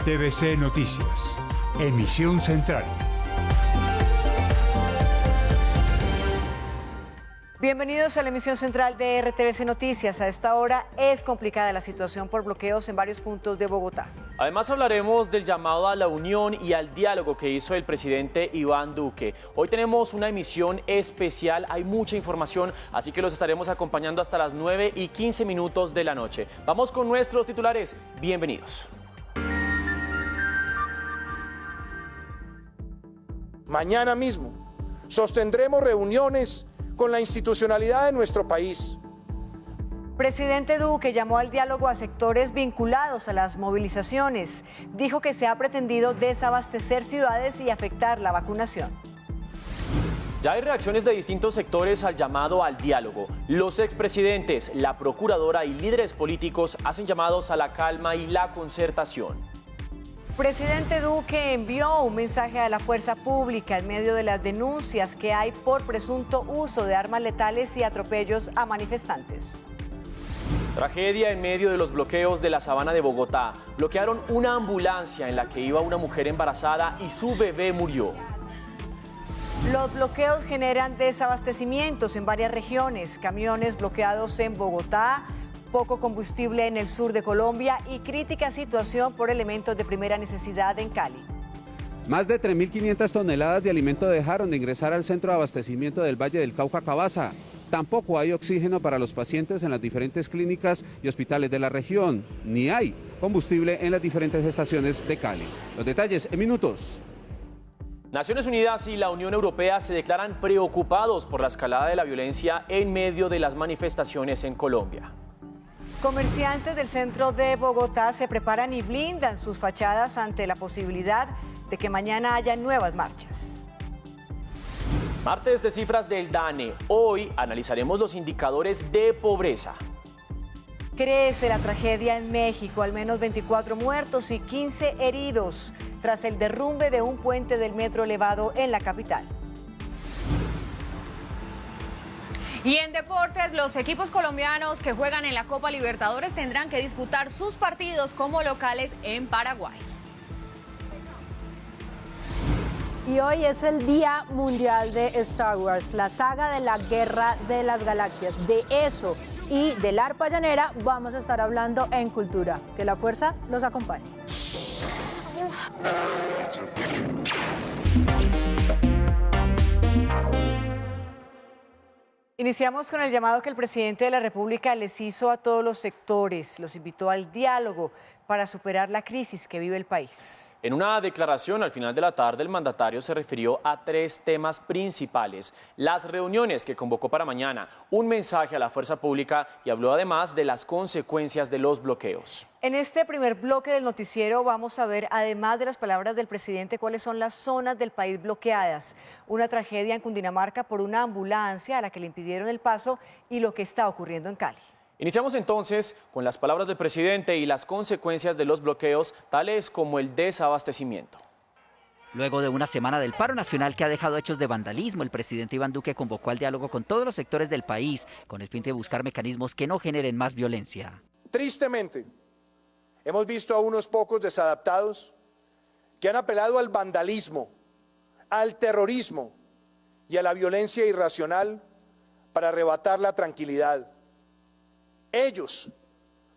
RTVC Noticias, emisión central. Bienvenidos a la emisión central de RTVC Noticias. A esta hora es complicada la situación por bloqueos en varios puntos de Bogotá. Además hablaremos del llamado a la unión y al diálogo que hizo el presidente Iván Duque. Hoy tenemos una emisión especial, hay mucha información, así que los estaremos acompañando hasta las 9:15 de la noche. Vamos con nuestros titulares, bienvenidos. Mañana mismo sostendremos reuniones con la institucionalidad de nuestro país. Presidente Duque llamó al diálogo a sectores vinculados a las movilizaciones. Dijo que se ha pretendido desabastecer ciudades y afectar la vacunación. Ya hay reacciones de distintos sectores al llamado al diálogo. Los expresidentes, la procuradora y líderes políticos hacen llamados a la calma y la concertación. Presidente Duque envió un mensaje a la fuerza pública en medio de las denuncias que hay por presunto uso de armas letales y atropellos a manifestantes. Tragedia en medio de los bloqueos de la Sabana de Bogotá. Bloquearon una ambulancia en la que iba una mujer embarazada y su bebé murió. Los bloqueos generan desabastecimientos en varias regiones, camiones bloqueados en Bogotá, poco combustible en el sur de Colombia y crítica situación por elementos de primera necesidad en Cali. Más de 3.500 toneladas de alimento dejaron de ingresar al centro de abastecimiento del Valle del Cauca, Cabaza. Tampoco hay oxígeno para los pacientes en las diferentes clínicas y hospitales de la región, ni hay combustible en las diferentes estaciones de Cali. Los detalles en minutos. Naciones Unidas y la Unión Europea se declaran preocupados por la escalada de la violencia en medio de las manifestaciones en Colombia. Comerciantes del centro de Bogotá se preparan y blindan sus fachadas ante la posibilidad de que mañana haya nuevas marchas. Martes de cifras del DANE. Hoy analizaremos los indicadores de pobreza. Crece la tragedia en México, al menos 24 muertos y 15 heridos tras el derrumbe de un puente del metro elevado en la capital. Y en deportes, los equipos colombianos que juegan en la Copa Libertadores tendrán que disputar sus partidos como locales en Paraguay. Y hoy es el Día Mundial de Star Wars, la saga de la Guerra de las Galaxias. De eso y del arpa llanera vamos a estar hablando en Cultura. Que la fuerza los acompañe. Iniciamos con el llamado que el presidente de la República les hizo a todos los sectores. Los invitó al diálogo para superar la crisis que vive el país. En una declaración al final de la tarde, el mandatario se refirió a 3 temas principales: las reuniones que convocó para mañana, un mensaje a la fuerza pública y habló además de las consecuencias de los bloqueos. En este primer bloque del noticiero vamos a ver, además de las palabras del presidente, cuáles son las zonas del país bloqueadas. Una tragedia en Cundinamarca por una ambulancia a la que le impidieron el paso y lo que está ocurriendo en Cali. Iniciamos entonces con las palabras del presidente y las consecuencias de los bloqueos, tales como el desabastecimiento. Luego de una semana del paro nacional que ha dejado hechos de vandalismo, el presidente Iván Duque convocó al diálogo con todos los sectores del país con el fin de buscar mecanismos que no generen más violencia. Tristemente, hemos visto a unos pocos desadaptados que han apelado al vandalismo, al terrorismo y a la violencia irracional para arrebatar la tranquilidad. Ellos,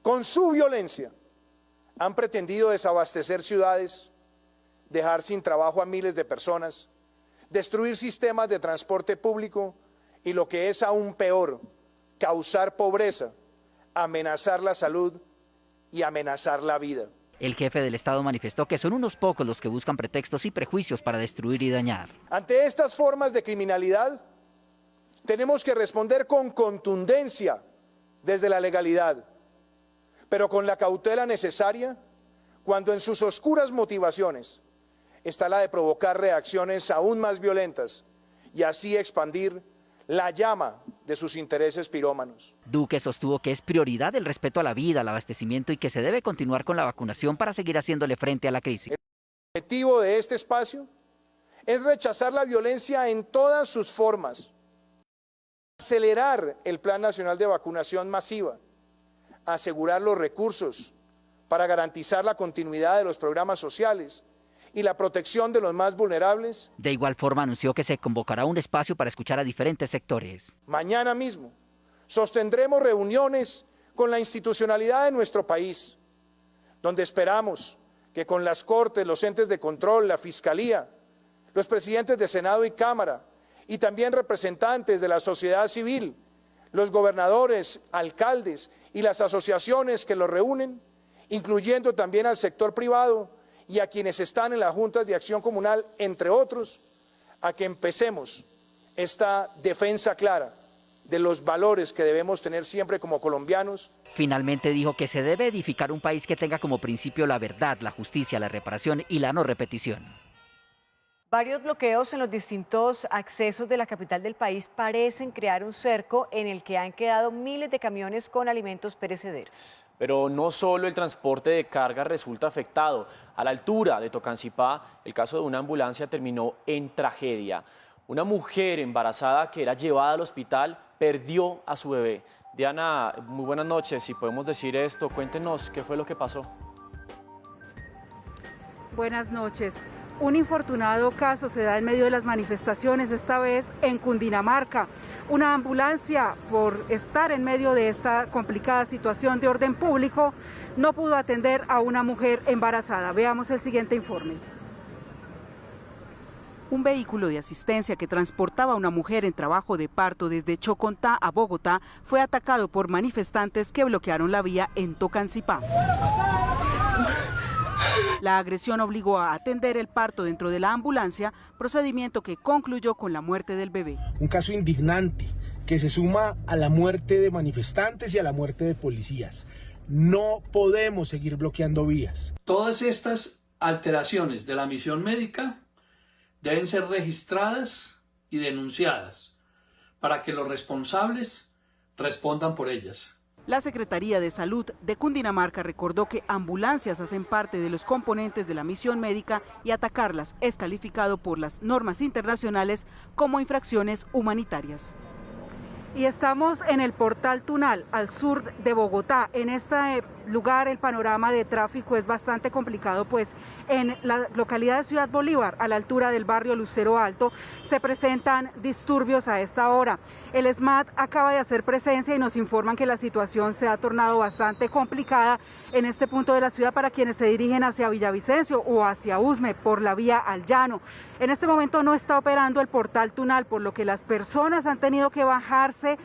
con su violencia, han pretendido desabastecer ciudades, dejar sin trabajo a miles de personas, destruir sistemas de transporte público y, lo que es aún peor, causar pobreza, amenazar la salud y amenazar la vida. El jefe del Estado manifestó que son unos pocos los que buscan pretextos y prejuicios para destruir y dañar. Ante estas formas de criminalidad, tenemos que responder con contundencia desde la legalidad, pero con la cautela necesaria cuando en sus oscuras motivaciones está la de provocar reacciones aún más violentas y así expandir la llama de sus intereses pirómanos. Duque sostuvo que es prioridad el respeto a la vida, al abastecimiento y que se debe continuar con la vacunación para seguir haciéndole frente a la crisis. El objetivo de este espacio es rechazar la violencia en todas sus formas, acelerar el Plan Nacional de Vacunación Masiva, asegurar los recursos para garantizar la continuidad de los programas sociales y la protección de los más vulnerables. De igual forma anunció que se convocará un espacio para escuchar a diferentes sectores. Mañana mismo sostendremos reuniones con la institucionalidad de nuestro país, donde esperamos que con las Cortes, los entes de control, la Fiscalía, los presidentes de Senado y Cámara y también representantes de la sociedad civil, los gobernadores, alcaldes y las asociaciones que los reúnen, incluyendo también al sector privado y a quienes están en las juntas de acción comunal, entre otros, a que empecemos esta defensa clara de los valores que debemos tener siempre como colombianos. Finalmente dijo que se debe edificar un país que tenga como principio la verdad, la justicia, la reparación y la no repetición. Varios bloqueos en los distintos accesos de la capital del país parecen crear un cerco en el que han quedado miles de camiones con alimentos perecederos. Pero no solo el transporte de carga resulta afectado. A la altura de Tocancipá, el caso de una ambulancia terminó en tragedia. Una mujer embarazada que era llevada al hospital perdió a su bebé. Diana, muy buenas noches. Si podemos decir esto, cuéntenos qué fue lo que pasó. Buenas noches. Un infortunado caso se da en medio de las manifestaciones, esta vez en Cundinamarca. Una ambulancia, por estar en medio de esta complicada situación de orden público, no pudo atender a una mujer embarazada. Veamos el siguiente informe. Un vehículo de asistencia que transportaba a una mujer en trabajo de parto desde Chocontá a Bogotá fue atacado por manifestantes que bloquearon la vía en Tocancipá. La agresión obligó a atender el parto dentro de la ambulancia, procedimiento que concluyó con la muerte del bebé. Un caso indignante que se suma a la muerte de manifestantes y a la muerte de policías. No podemos seguir bloqueando vías. Todas estas alteraciones de la misión médica deben ser registradas y denunciadas para que los responsables respondan por ellas. La Secretaría de Salud de Cundinamarca recordó que ambulancias hacen parte de los componentes de la misión médica y atacarlas es calificado por las normas internacionales como infracciones humanitarias. Y estamos en el Portal Tunal, al sur de Bogotá. En este lugar el panorama de tráfico es bastante complicado, pues en la localidad de Ciudad Bolívar, a la altura del barrio Lucero Alto, se presentan disturbios a esta hora. El SMAT acaba de hacer presencia y nos informan que la situación se ha tornado bastante complicada en este punto de la ciudad para quienes se dirigen hacia Villavicencio o hacia Usme por la vía al Llano. En este momento no está operando el Portal Tunal, por lo que las personas han tenido que bajarse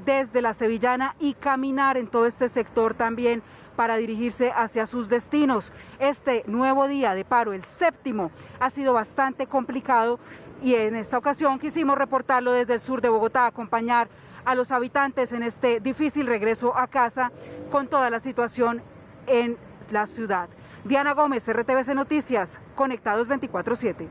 desde la Sevillana y caminar en todo este sector también para dirigirse hacia sus destinos. Este nuevo día de paro, el séptimo, ha sido bastante complicado y en esta ocasión quisimos reportarlo desde el sur de Bogotá, acompañar a los habitantes en este difícil regreso a casa con toda la situación en la ciudad. Diana Gómez, RTVC Noticias, conectados 24/7.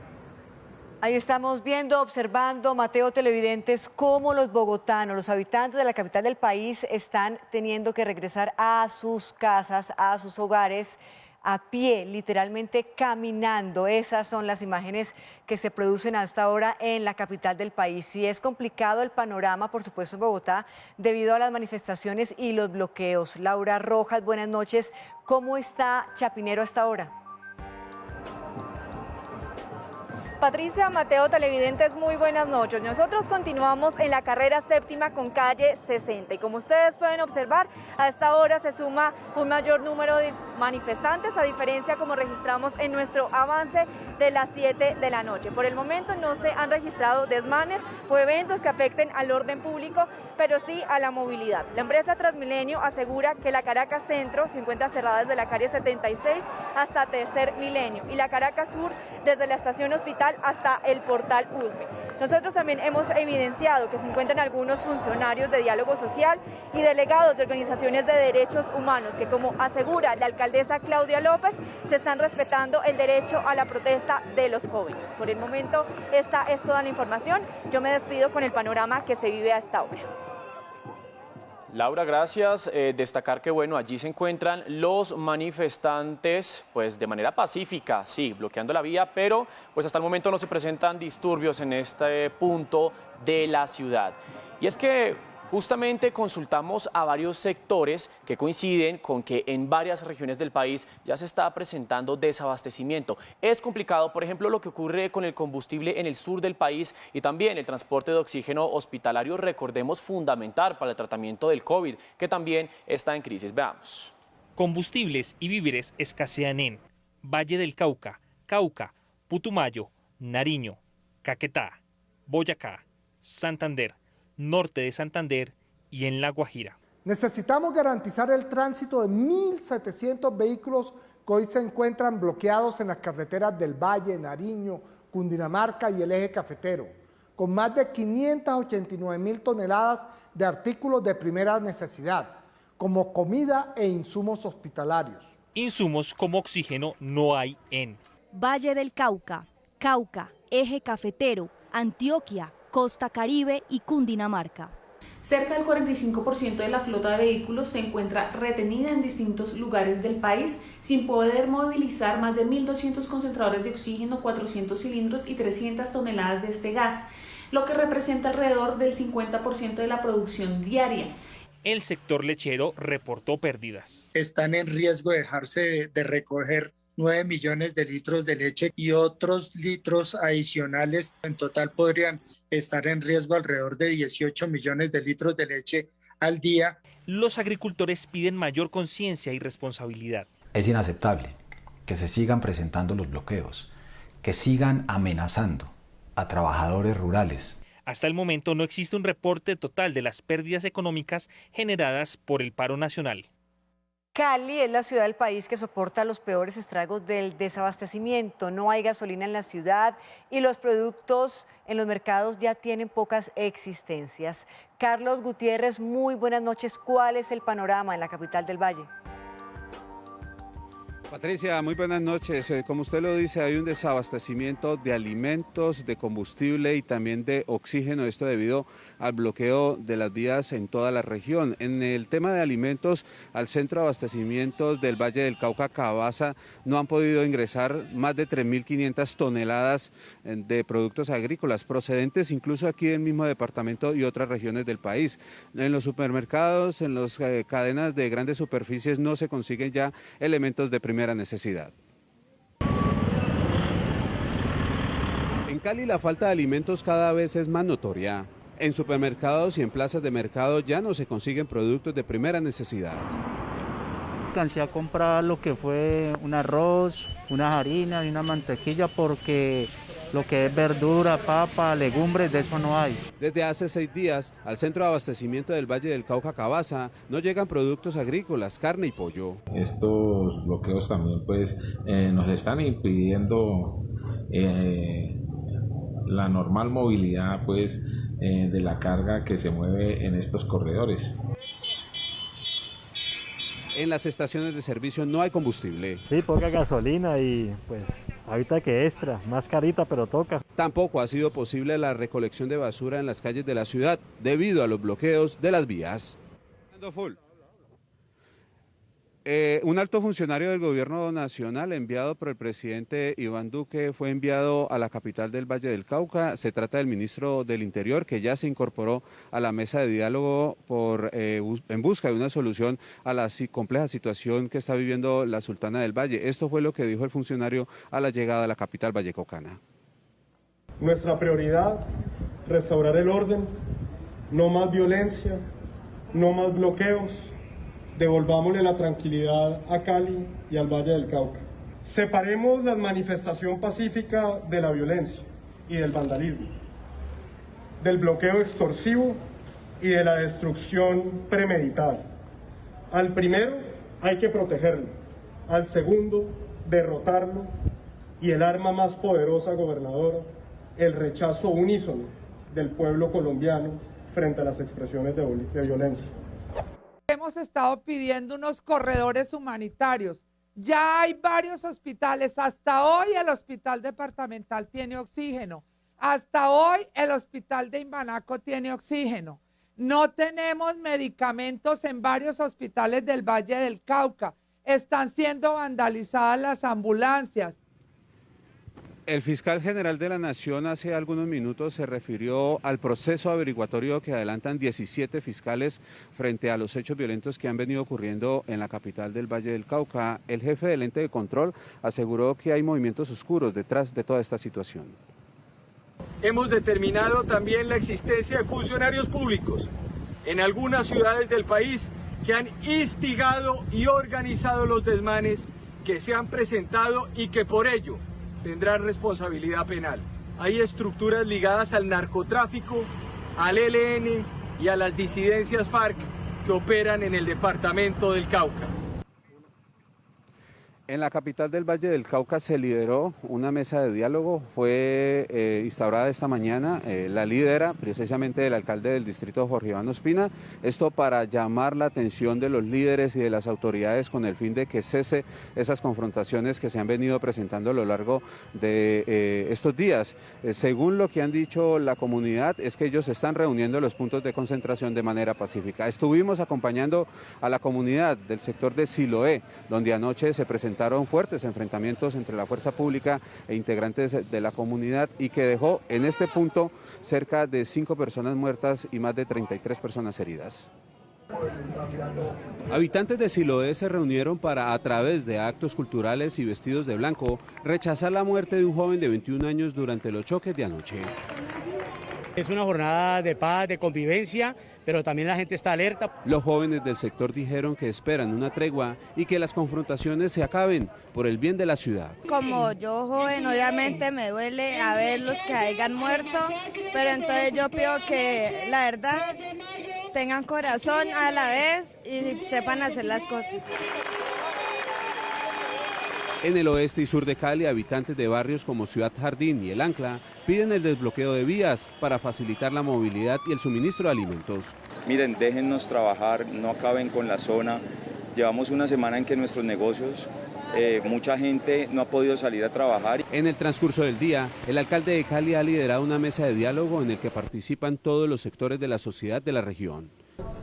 Ahí estamos viendo, observando, Mateo, televidentes, cómo los bogotanos, los habitantes de la capital del país están teniendo que regresar a sus casas, a sus hogares, a pie, literalmente caminando. Esas son las imágenes que se producen hasta ahora en la capital del país. Y es complicado el panorama, por supuesto, en Bogotá, debido a las manifestaciones y los bloqueos. Laura Rojas, buenas noches. ¿Cómo está Chapinero hasta ahora? Patricia, Mateo, televidentes, muy buenas noches. Nosotros continuamos en la carrera séptima con calle 60 y como ustedes pueden observar, a esta hora se suma un mayor número de manifestantes, a diferencia como registramos en nuestro avance de las 7 de la noche. Por el momento no se han registrado desmanes o eventos que afecten al orden público, pero sí a la movilidad. La empresa Transmilenio asegura que la Caracas Centro se encuentra cerrada desde la calle 76 hasta Tercer Milenio y la Caracas Sur desde la estación Hospital hasta el portal Usme. Nosotros también hemos evidenciado que se encuentran algunos funcionarios de diálogo social y delegados de organizaciones de derechos humanos que, como asegura la alcaldesa Claudia López, se están respetando el derecho a la protesta de los jóvenes. Por el momento, esta es toda la información. Yo me despido con el panorama que se vive a esta hora. Laura, gracias. Destacar que bueno, allí se encuentran los manifestantes pues de manera pacífica, sí, bloqueando la vía, pero pues hasta el momento no se presentan disturbios en este punto de la ciudad. Y es que Justamente consultamos a varios sectores que coinciden con que en varias regiones del país ya se está presentando desabastecimiento. Es complicado, por ejemplo, lo que ocurre con el combustible en el sur del país y también el transporte de oxígeno hospitalario, recordemos, fundamental para el tratamiento del COVID, que también está en crisis. Veamos. Combustibles y víveres escasean en Valle del Cauca, Cauca, Putumayo, Nariño, Caquetá, Boyacá, Santander, norte de Santander y en La Guajira. Necesitamos garantizar el tránsito de 1.700 vehículos que hoy se encuentran bloqueados en las carreteras del Valle, Nariño, Cundinamarca y el eje cafetero, con más de 589.000 toneladas de artículos de primera necesidad, como comida e insumos hospitalarios. Insumos como oxígeno no hay en Valle del Cauca, Cauca, eje cafetero, Antioquia, Costa Caribe y Cundinamarca. Cerca del 45% de la flota de vehículos se encuentra retenida en distintos lugares del país sin poder movilizar más de 1.200 concentradores de oxígeno, 400 cilindros y 300 toneladas de este gas, lo que representa alrededor del 50% de la producción diaria. El sector lechero reportó pérdidas. Están en riesgo de dejarse de recoger 9 millones de litros de leche y otros litros adicionales. En total podrían estar en riesgo alrededor de 18 millones de litros de leche al día. Los agricultores piden mayor conciencia y responsabilidad. Es inaceptable que se sigan presentando los bloqueos, que sigan amenazando a trabajadores rurales. Hasta el momento no existe un reporte total de las pérdidas económicas generadas por el paro nacional. Cali es la ciudad del país que soporta los peores estragos del desabastecimiento. No hay gasolina en la ciudad y los productos en los mercados ya tienen pocas existencias. Carlos Gutiérrez, muy buenas noches. ¿Cuál es el panorama en la capital del Valle? Patricia, muy buenas noches. Como usted lo dice, hay un desabastecimiento de alimentos, de combustible y también de oxígeno, esto debido al bloqueo de las vías en toda la región. En el tema de alimentos, al centro de abastecimiento del Valle del Cauca, Cabaza, no han podido ingresar más de 3.500 toneladas de productos agrícolas, procedentes incluso aquí del mismo departamento y otras regiones del país. En los supermercados, en las cadenas de grandes superficies no se consiguen ya elementos de primera necesidad. En Cali la falta de alimentos cada vez es más notoria. En supermercados y en plazas de mercado ya no se consiguen productos de primera necesidad. Alcancé a comprar lo que fue un arroz, unas harinas y una mantequilla porque lo que es verdura, papa, legumbres, de eso no hay. Desde hace 6 días, al centro de abastecimiento del Valle del Cauca, Cabaza, no llegan productos agrícolas, carne y pollo. Estos bloqueos también pues nos están impidiendo la normal movilidad pues de la carga que se mueve en estos corredores. En las estaciones de servicio no hay combustible. Sí, poca gasolina y pues ahorita que extra, más carita pero toca. Tampoco ha sido posible la recolección de basura en las calles de la ciudad debido a los bloqueos de las vías. Un alto funcionario del gobierno nacional enviado por el presidente Iván Duque fue enviado a la capital del Valle del Cauca. Se trata del ministro del Interior, que ya se incorporó a la mesa de diálogo en busca de una solución a la compleja situación que está viviendo la Sultana del Valle. Esto fue lo que dijo el funcionario a la llegada a la capital vallecaucana. Nuestra prioridad, restaurar el orden, no más violencia, no más bloqueos. Devolvámosle la tranquilidad a Cali y al Valle del Cauca. Separemos la manifestación pacífica de la violencia y del vandalismo, del bloqueo extorsivo y de la destrucción premeditada. Al primero hay que protegerlo, al segundo derrotarlo y el arma más poderosa, gobernadora, el rechazo unísono del pueblo colombiano frente a las expresiones de violencia. Hemos estado pidiendo unos corredores humanitarios. Ya hay varios hospitales. Hasta hoy el hospital departamental tiene oxígeno. Hasta hoy el hospital de Imbanaco tiene oxígeno. No tenemos medicamentos en varios hospitales del Valle del Cauca. Están siendo vandalizadas las ambulancias. El fiscal general de la Nación hace algunos minutos se refirió al proceso averiguatorio que adelantan 17 fiscales frente a los hechos violentos que han venido ocurriendo en la capital del Valle del Cauca. El jefe del ente de control aseguró que hay movimientos oscuros detrás de toda esta situación. Hemos determinado también la existencia de funcionarios públicos en algunas ciudades del país que han instigado y organizado los desmanes que se han presentado y que por ello tendrán responsabilidad penal. Hay estructuras ligadas al narcotráfico, al ELN y a las disidencias FARC que operan en el departamento del Cauca. En la capital del Valle del Cauca se lideró una mesa de diálogo, fue instaurada esta mañana, la lidera precisamente el alcalde del distrito Jorge Iván Ospina, esto para llamar la atención de los líderes y de las autoridades con el fin de que cese esas confrontaciones que se han venido presentando a lo largo de estos días. Según lo que han dicho la comunidad, es que ellos se están reuniendo en los puntos de concentración de manera pacífica. Estuvimos acompañando a la comunidad del sector de Siloé, donde anoche se presentaron fuertes enfrentamientos entre la fuerza pública e integrantes de la comunidad y que dejó en este punto cerca de 5 personas muertas y más de 33 personas heridas. Habitantes de Siloé se reunieron para, a través de actos culturales y vestidos de blanco, rechazar la muerte de un joven de 21 años durante los choques de anoche. Es una jornada de paz, de convivencia, pero también la gente está alerta. Los jóvenes del sector dijeron que esperan una tregua y que las confrontaciones se acaben por el bien de la ciudad. Como yo joven, obviamente me duele a ver los que hayan muerto, pero entonces yo pido que la verdad tengan corazón a la vez y sepan hacer las cosas. En el oeste y sur de Cali, habitantes de barrios como Ciudad Jardín y El Ancla piden el desbloqueo de vías para facilitar la movilidad y el suministro de alimentos. Miren, déjennos trabajar, no acaben con la zona. Llevamos una semana en que nuestros negocios, mucha gente no ha podido salir a trabajar. En el transcurso del día, el alcalde de Cali ha liderado una mesa de diálogo en el que participan todos los sectores de la sociedad de la región.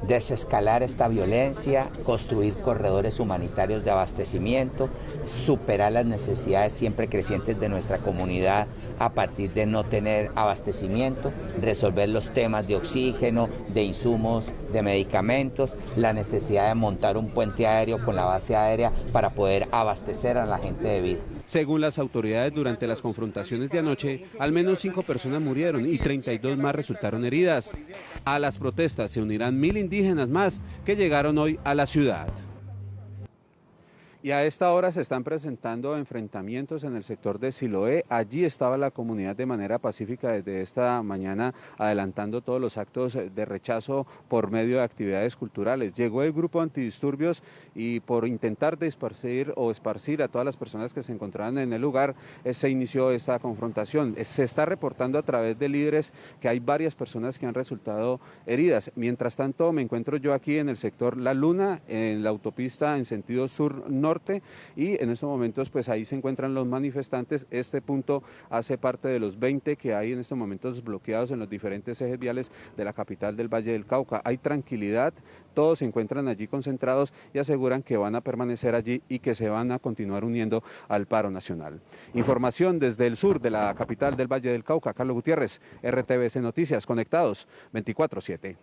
Desescalar esta violencia, construir corredores humanitarios de abastecimiento, superar las necesidades siempre crecientes de nuestra comunidad a partir de no tener abastecimiento, resolver los temas de oxígeno, de insumos, de medicamentos, la necesidad de montar un puente aéreo con la base aérea para poder abastecer a la gente de vida. Según las autoridades, durante las confrontaciones de anoche, al menos 5 personas murieron y 32 más resultaron heridas. A las protestas se unirán 1000 indígenas más que llegaron hoy a la ciudad. Y a esta hora se están presentando enfrentamientos en el sector de Siloé. Allí estaba la comunidad de manera pacífica desde esta mañana adelantando todos los actos de rechazo por medio de actividades culturales. Llegó el grupo antidisturbios y por intentar esparcir a todas las personas que se encontraban en el lugar, se inició esta confrontación. Se está reportando a través de líderes que hay varias personas que han resultado heridas. Mientras tanto, me encuentro yo aquí en el sector La Luna, en la autopista en sentido sur-norte, y en estos momentos pues ahí se encuentran los manifestantes. Este punto hace parte de los 20 que hay en estos momentos bloqueados en los diferentes ejes viales de la capital del Valle del Cauca. Hay tranquilidad, todos se encuentran allí concentrados y aseguran que van a permanecer allí y que se van a continuar uniendo al paro nacional. Información desde el sur de la capital del Valle del Cauca, Carlos Gutiérrez, RTVC Noticias, conectados 24/7.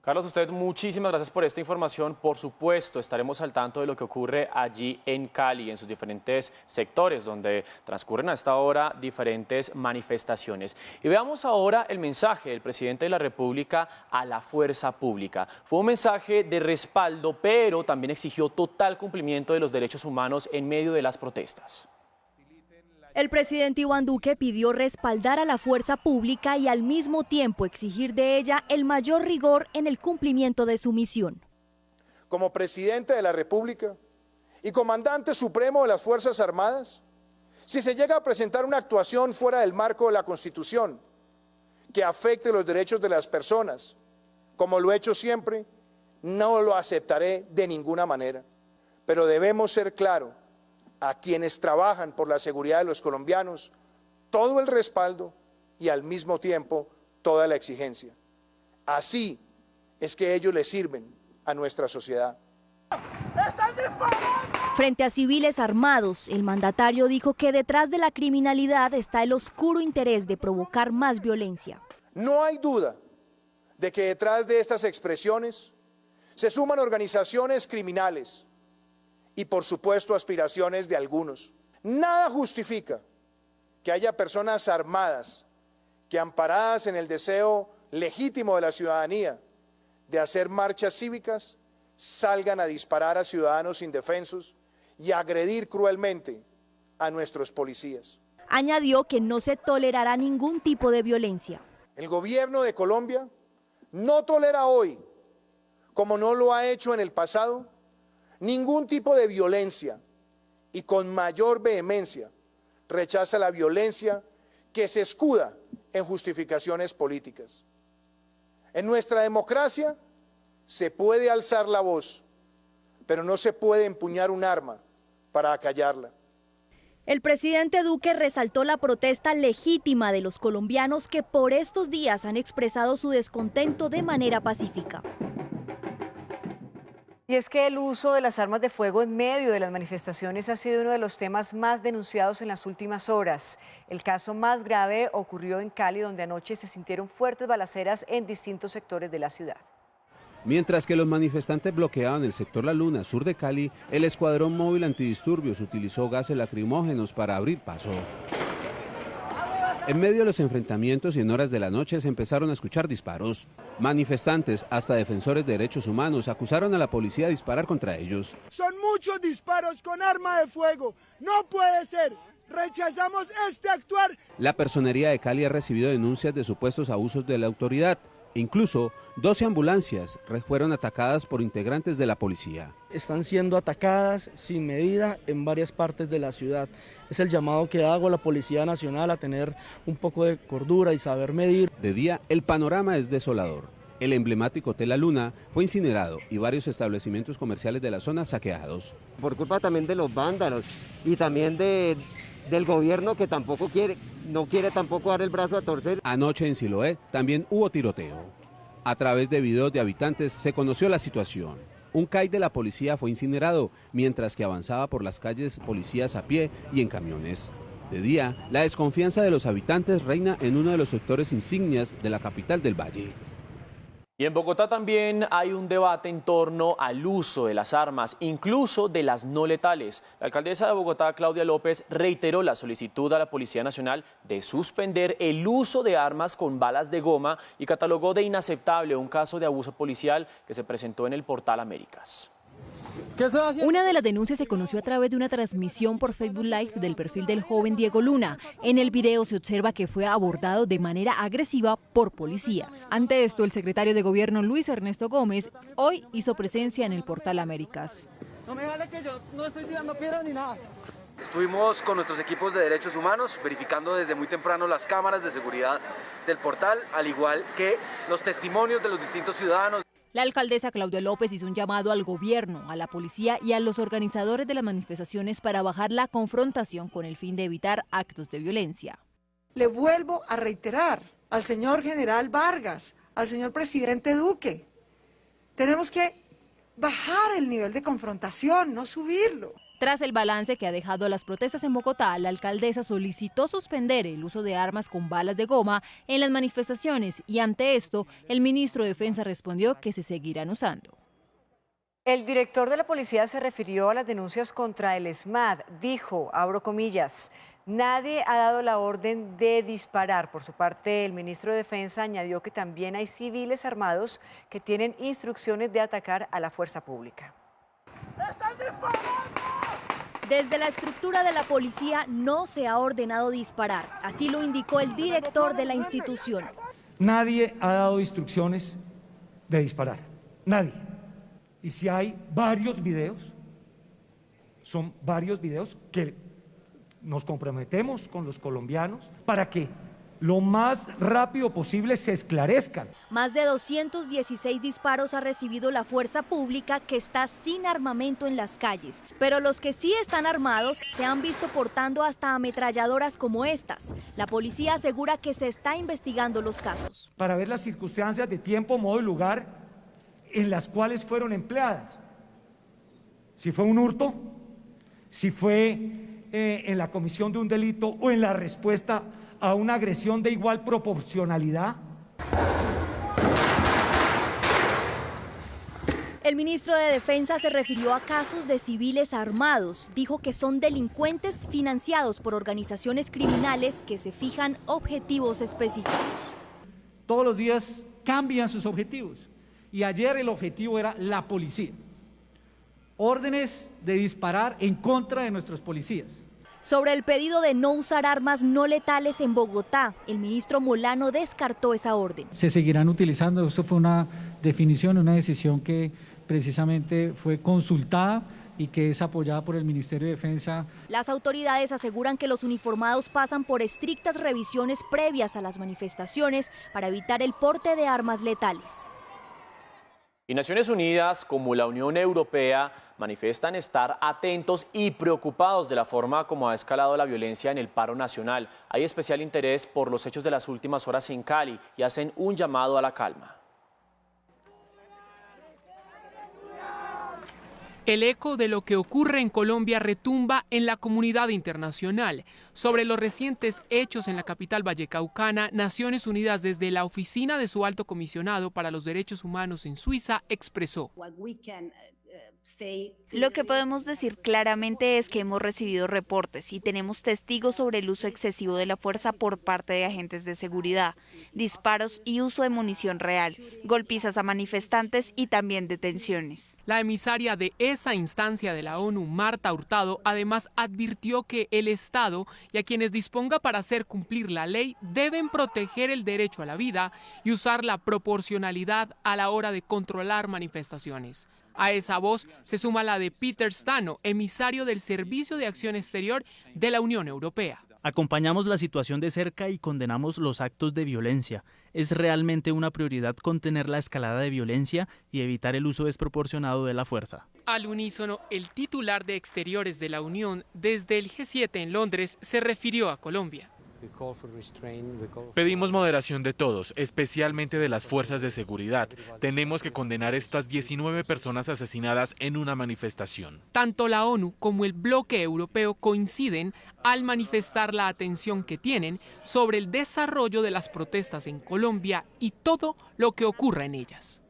Carlos, usted muchísimas gracias por esta información. Por supuesto, estaremos al tanto de lo que ocurre allí en Cali, en sus diferentes sectores, donde transcurren a esta hora diferentes manifestaciones. Y veamos ahora el mensaje del presidente de la República a la fuerza pública. Fue un mensaje de respaldo, pero también exigió total cumplimiento de los derechos humanos en medio de las protestas. El presidente Iván Duque pidió respaldar a la fuerza pública y al mismo tiempo exigir de ella el mayor rigor en el cumplimiento de su misión. Como presidente de la República y comandante supremo de las Fuerzas Armadas, si se llega a presentar una actuación fuera del marco de la Constitución que afecte los derechos de las personas, como lo he hecho siempre, no lo aceptaré de ninguna manera. Pero debemos ser claros a quienes trabajan por la seguridad de los colombianos todo el respaldo y al mismo tiempo toda la exigencia. Así es que ellos le sirven a nuestra sociedad. Frente a civiles armados, el mandatario dijo que detrás de la criminalidad está el oscuro interés de provocar más violencia. No hay duda de que detrás de estas expresiones se suman organizaciones criminales y, por supuesto, aspiraciones de algunos. Nada justifica que haya personas armadas que, amparadas en el deseo legítimo de la ciudadanía de hacer marchas cívicas, salgan a disparar a ciudadanos indefensos y a agredir cruelmente a nuestros policías. Añadió que no se tolerará ningún tipo de violencia. El gobierno de Colombia no tolera hoy, como no lo ha hecho en el pasado, ningún tipo de violencia y con mayor vehemencia rechaza la violencia que se escuda en justificaciones políticas. En nuestra democracia se puede alzar la voz, pero no se puede empuñar un arma para acallarla. El presidente Duque resaltó la protesta legítima de los colombianos que por estos días han expresado su descontento de manera pacífica. Y es que el uso de las armas de fuego en medio de las manifestaciones ha sido uno de los temas más denunciados en las últimas horas. El caso más grave ocurrió en Cali, donde anoche se sintieron fuertes balaceras en distintos sectores de la ciudad. Mientras que los manifestantes bloqueaban el sector La Luna, sur de Cali, el escuadrón móvil antidisturbios utilizó gases lacrimógenos para abrir paso. En medio de los enfrentamientos y en horas de la noche se empezaron a escuchar disparos. Manifestantes, hasta defensores de derechos humanos, acusaron a la policía de disparar contra ellos. Son muchos disparos con arma de fuego. No puede ser. Rechazamos este actuar. La Personería de Cali ha recibido denuncias de supuestos abusos de la autoridad. Incluso 12 ambulancias fueron atacadas por integrantes de la policía. Están siendo atacadas sin medida en varias partes de la ciudad. Es el llamado que hago a la Policía Nacional a tener un poco de cordura y saber medir. De día, el panorama es desolador. El emblemático Hotel La Luna fue incinerado y varios establecimientos comerciales de la zona saqueados. Por culpa también de los vándalos y también del gobierno que tampoco no quiere tampoco dar el brazo a torcer. Anoche en Siloé también hubo tiroteo. A través de videos de habitantes se conoció la situación. Un CAI de la policía fue incinerado, mientras que avanzaba por las calles policías a pie y en camiones. De día, la desconfianza de los habitantes reina en uno de los sectores insignias de la capital del Valle. Y en Bogotá también hay un debate en torno al uso de las armas, incluso de las no letales. La alcaldesa de Bogotá, Claudia López, reiteró la solicitud a la Policía Nacional de suspender el uso de armas con balas de goma y catalogó de inaceptable un caso de abuso policial que se presentó en el Portal Américas. Una de las denuncias se conoció a través de una transmisión por Facebook Live del perfil del joven Diego Luna. En el video se observa que fue abordado de manera agresiva por policías. Ante esto, el secretario de Gobierno Luis Ernesto Gómez hoy hizo presencia en el Portal Américas. No me vale que yo no estoy tirando piedras ni nada. Estuvimos con nuestros equipos de derechos humanos verificando desde muy temprano las cámaras de seguridad del portal, al igual que los testimonios de los distintos ciudadanos. La alcaldesa Claudia López hizo un llamado al gobierno, a la policía y a los organizadores de las manifestaciones para bajar la confrontación con el fin de evitar actos de violencia. Le vuelvo a reiterar al señor general Vargas, al señor presidente Duque, tenemos que bajar el nivel de confrontación, no subirlo. Tras el balance que ha dejado las protestas en Bogotá, la alcaldesa solicitó suspender el uso de armas con balas de goma en las manifestaciones y ante esto, el ministro de Defensa respondió que se seguirán usando. El director de la policía se refirió a las denuncias contra el ESMAD. Dijo, abro comillas, nadie ha dado la orden de disparar. Por su parte, el ministro de Defensa añadió que también hay civiles armados que tienen instrucciones de atacar a la fuerza pública. ¡Están disparando! Desde la estructura de la policía no se ha ordenado disparar, así lo indicó el director de la institución. Nadie ha dado instrucciones de disparar, nadie. Y si hay varios videos, son varios videos que nos comprometemos con los colombianos para que lo más rápido posible se esclarezcan. Más de 216 disparos ha recibido la fuerza pública que está sin armamento en las calles, pero los que sí están armados se han visto portando hasta ametralladoras como estas. La policía asegura que se está investigando los casos. Para ver las circunstancias de tiempo, modo y lugar en las cuales fueron empleadas. Si fue un hurto, si fue en la comisión de un delito o en la respuesta a una agresión de igual proporcionalidad. El ministro de Defensa se refirió a casos de civiles armados. Dijo que son delincuentes financiados por organizaciones criminales que se fijan objetivos específicos. Todos los días cambian sus objetivos y ayer el objetivo era la policía. Órdenes de disparar en contra de nuestros policías. Sobre el pedido de no usar armas no letales en Bogotá, el ministro Molano descartó esa orden. Se seguirán utilizando, esto fue una definición, una decisión que precisamente fue consultada y que es apoyada por el Ministerio de Defensa. Las autoridades aseguran que los uniformados pasan por estrictas revisiones previas a las manifestaciones para evitar el porte de armas letales. Y Naciones Unidas, como la Unión Europea, manifiestan estar atentos y preocupados de la forma como ha escalado la violencia en el paro nacional. Hay especial interés por los hechos de las últimas horas en Cali y hacen un llamado a la calma. El eco de lo que ocurre en Colombia retumba en la comunidad internacional. Sobre los recientes hechos en la capital vallecaucana, Naciones Unidas, desde la oficina de su alto comisionado para los derechos humanos en Suiza, expresó: lo que podemos decir claramente es que hemos recibido reportes y tenemos testigos sobre el uso excesivo de la fuerza por parte de agentes de seguridad, disparos y uso de munición real, golpizas a manifestantes y también detenciones. La emisaria de esa instancia de la ONU, Marta Hurtado, además advirtió que el Estado y a quienes disponga para hacer cumplir la ley deben proteger el derecho a la vida y usar la proporcionalidad a la hora de controlar manifestaciones. A esa voz se suma la de Peter Stano, emisario del Servicio de Acción Exterior de la Unión Europea. Acompañamos la situación de cerca y condenamos los actos de violencia. Es realmente una prioridad contener la escalada de violencia y evitar el uso desproporcionado de la fuerza. Al unísono, el titular de Exteriores de la Unión desde el G7 en Londres se refirió a Colombia. Pedimos moderación de todos, especialmente de las fuerzas de seguridad. Tenemos que condenar estas 19 personas asesinadas en una manifestación. Tanto la ONU como el bloque europeo coinciden al manifestar la atención que tienen sobre el desarrollo de las protestas en Colombia y todo lo que ocurra en ellas.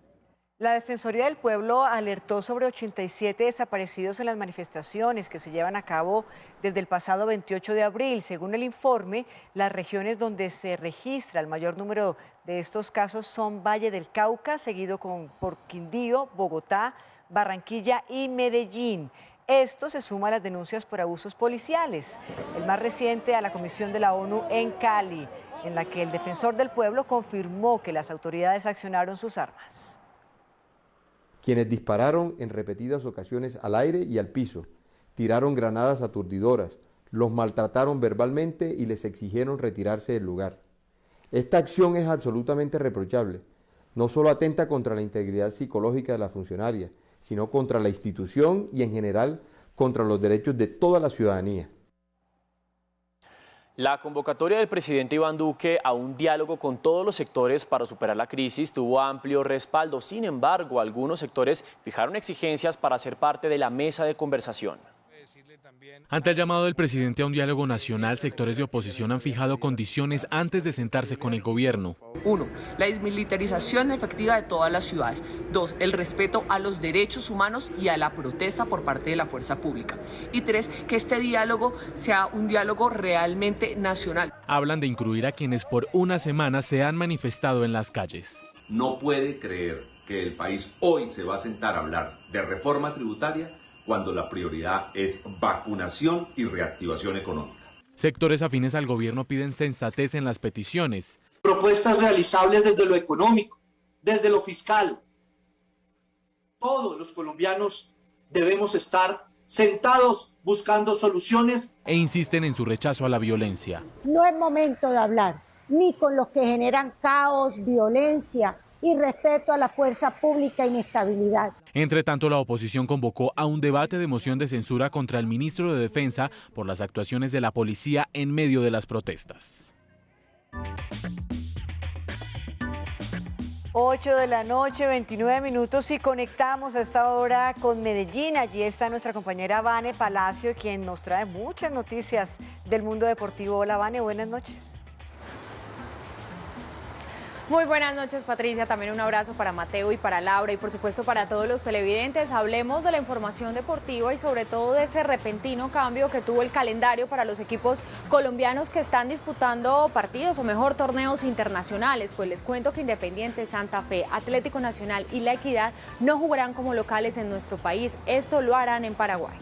La Defensoría del Pueblo alertó sobre 87 desaparecidos en las manifestaciones que se llevan a cabo desde el pasado 28 de abril. Según el informe, las regiones donde se registra el mayor número de estos casos son Valle del Cauca, seguido por Quindío, Bogotá, Barranquilla y Medellín. Esto se suma a las denuncias por abusos policiales. El más reciente a la Comisión de la ONU en Cali, en la que el Defensor del Pueblo confirmó que las autoridades accionaron sus armas. Quienes dispararon en repetidas ocasiones al aire y al piso, tiraron granadas aturdidoras, los maltrataron verbalmente y les exigieron retirarse del lugar. Esta acción es absolutamente reprochable. No solo atenta contra la integridad psicológica de la funcionaria, sino contra la institución y en general contra los derechos de toda la ciudadanía. La convocatoria del presidente Iván Duque a un diálogo con todos los sectores para superar la crisis tuvo amplio respaldo. Sin embargo, algunos sectores fijaron exigencias para ser parte de la mesa de conversación. Ante el llamado del presidente a un diálogo nacional, sectores de oposición han fijado condiciones antes de sentarse con el gobierno. 1. La desmilitarización efectiva de todas las ciudades. 2. El respeto a los derechos humanos y a la protesta por parte de la fuerza pública. Y 3. Que este diálogo sea un diálogo realmente nacional. Hablan de incluir a quienes por una semana se han manifestado en las calles. No puede creer que el país hoy se va a sentar a hablar de reforma tributaria cuando la prioridad es vacunación y reactivación económica. Sectores afines al gobierno piden sensatez en las peticiones. Propuestas realizables desde lo económico, desde lo fiscal. Todos los colombianos debemos estar sentados buscando soluciones. E insisten en su rechazo a la violencia. No es momento de hablar ni con los que generan caos, violencia, y respeto a la fuerza pública e inestabilidad. Entre tanto, la oposición convocó a un debate de moción de censura contra el ministro de Defensa por las actuaciones de la policía en medio de las protestas. 8 de la noche, 29 minutos, y conectamos a esta hora con Medellín. Allí está nuestra compañera Vane Palacio, quien nos trae muchas noticias del mundo deportivo. Hola Vane, buenas noches. Muy buenas noches, Patricia. También un abrazo para Mateo y para Laura y por supuesto para todos los televidentes. Hablemos de la información deportiva y sobre todo de ese repentino cambio que tuvo el calendario para los equipos colombianos que están disputando partidos o mejor torneos internacionales. Pues les cuento que Independiente Santa Fe, Atlético Nacional y La Equidad no jugarán como locales en nuestro país. Esto lo harán en Paraguay.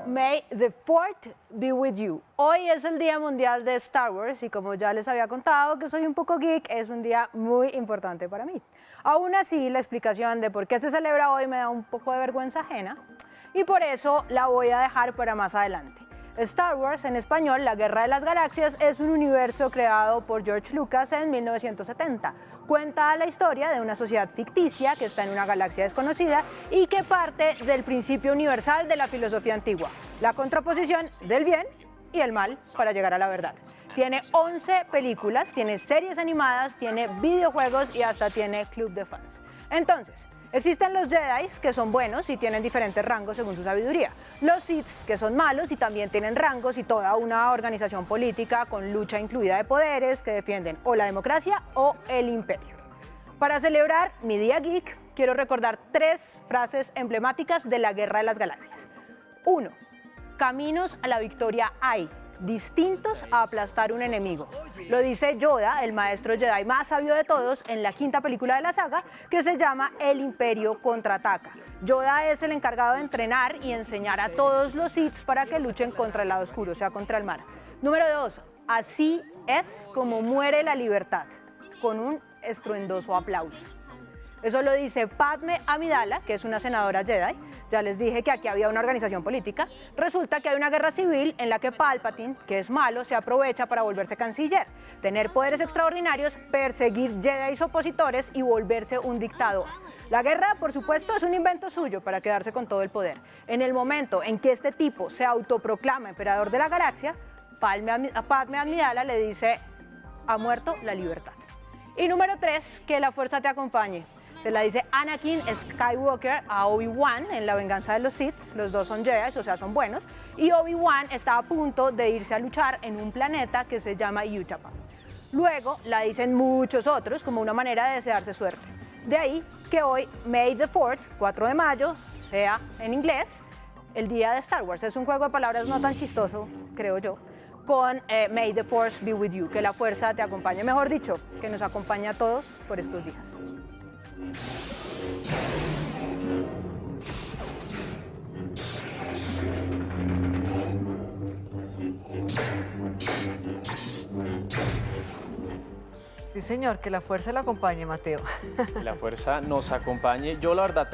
May the Fourth be with you. Hoy es el Día Mundial de Star Wars y como ya les había contado que soy un poco geek, es un día muy importante para mí. Aún así, la explicación de por qué se celebra hoy me da un poco de vergüenza ajena y por eso la voy a dejar para más adelante. Star Wars, en español, La Guerra de las Galaxias, es un universo creado por George Lucas en 1970. Cuenta la historia de una sociedad ficticia que está en una galaxia desconocida y que parte del principio universal de la filosofía antigua, la contraposición del bien y el mal para llegar a la verdad. Tiene 11 películas, tiene series animadas, tiene videojuegos y hasta tiene club de fans. Entonces, existen los Jedi, que son buenos y tienen diferentes rangos según su sabiduría. Los Sith, que son malos y también tienen rangos y toda una organización política con lucha incluida de poderes que defienden o la democracia o el imperio. Para celebrar mi Día Geek, quiero recordar 3 frases emblemáticas de la Guerra de las Galaxias. 1. Caminos a la victoria hay, distintos a aplastar un enemigo. Lo dice Yoda, el maestro Jedi más sabio de todos, en la 5ª película de la saga, que se llama El Imperio Contraataca. Yoda es el encargado de entrenar y enseñar a todos los Sith para que luchen contra el lado oscuro, o sea, contra el mal. Número 2. Así es como muere la libertad, con un estruendoso aplauso. Eso lo dice Padme Amidala, que es una senadora Jedi. Ya les dije que aquí había una organización política. Resulta que hay una guerra civil en la que Palpatine, que es malo, se aprovecha para volverse canciller, tener poderes extraordinarios, perseguir Jedi opositores y volverse un dictador. La guerra, por supuesto, es un invento suyo para quedarse con todo el poder. En el momento en que este tipo se autoproclama emperador de la galaxia, Padme Amidala le dice: ha muerto la libertad. Y número 3, que la fuerza te acompañe. Se la dice Anakin Skywalker a Obi-Wan en La venganza de los Sith. Los dos son Jedi, o sea, son buenos. Y Obi-Wan está a punto de irse a luchar en un planeta que se llama Utapau. Luego la dicen muchos otros como una manera de desearse suerte. De ahí que hoy, May the 4th, 4 de mayo, sea en inglés, el día de Star Wars. Es un juego de palabras no tan chistoso, creo yo, con May the Force be with you, que la fuerza te acompañe. Mejor dicho, que nos acompañe a todos por estos días. Sí, señor, que la fuerza la acompañe, Mateo. Que la fuerza nos acompañe. Yo la verdad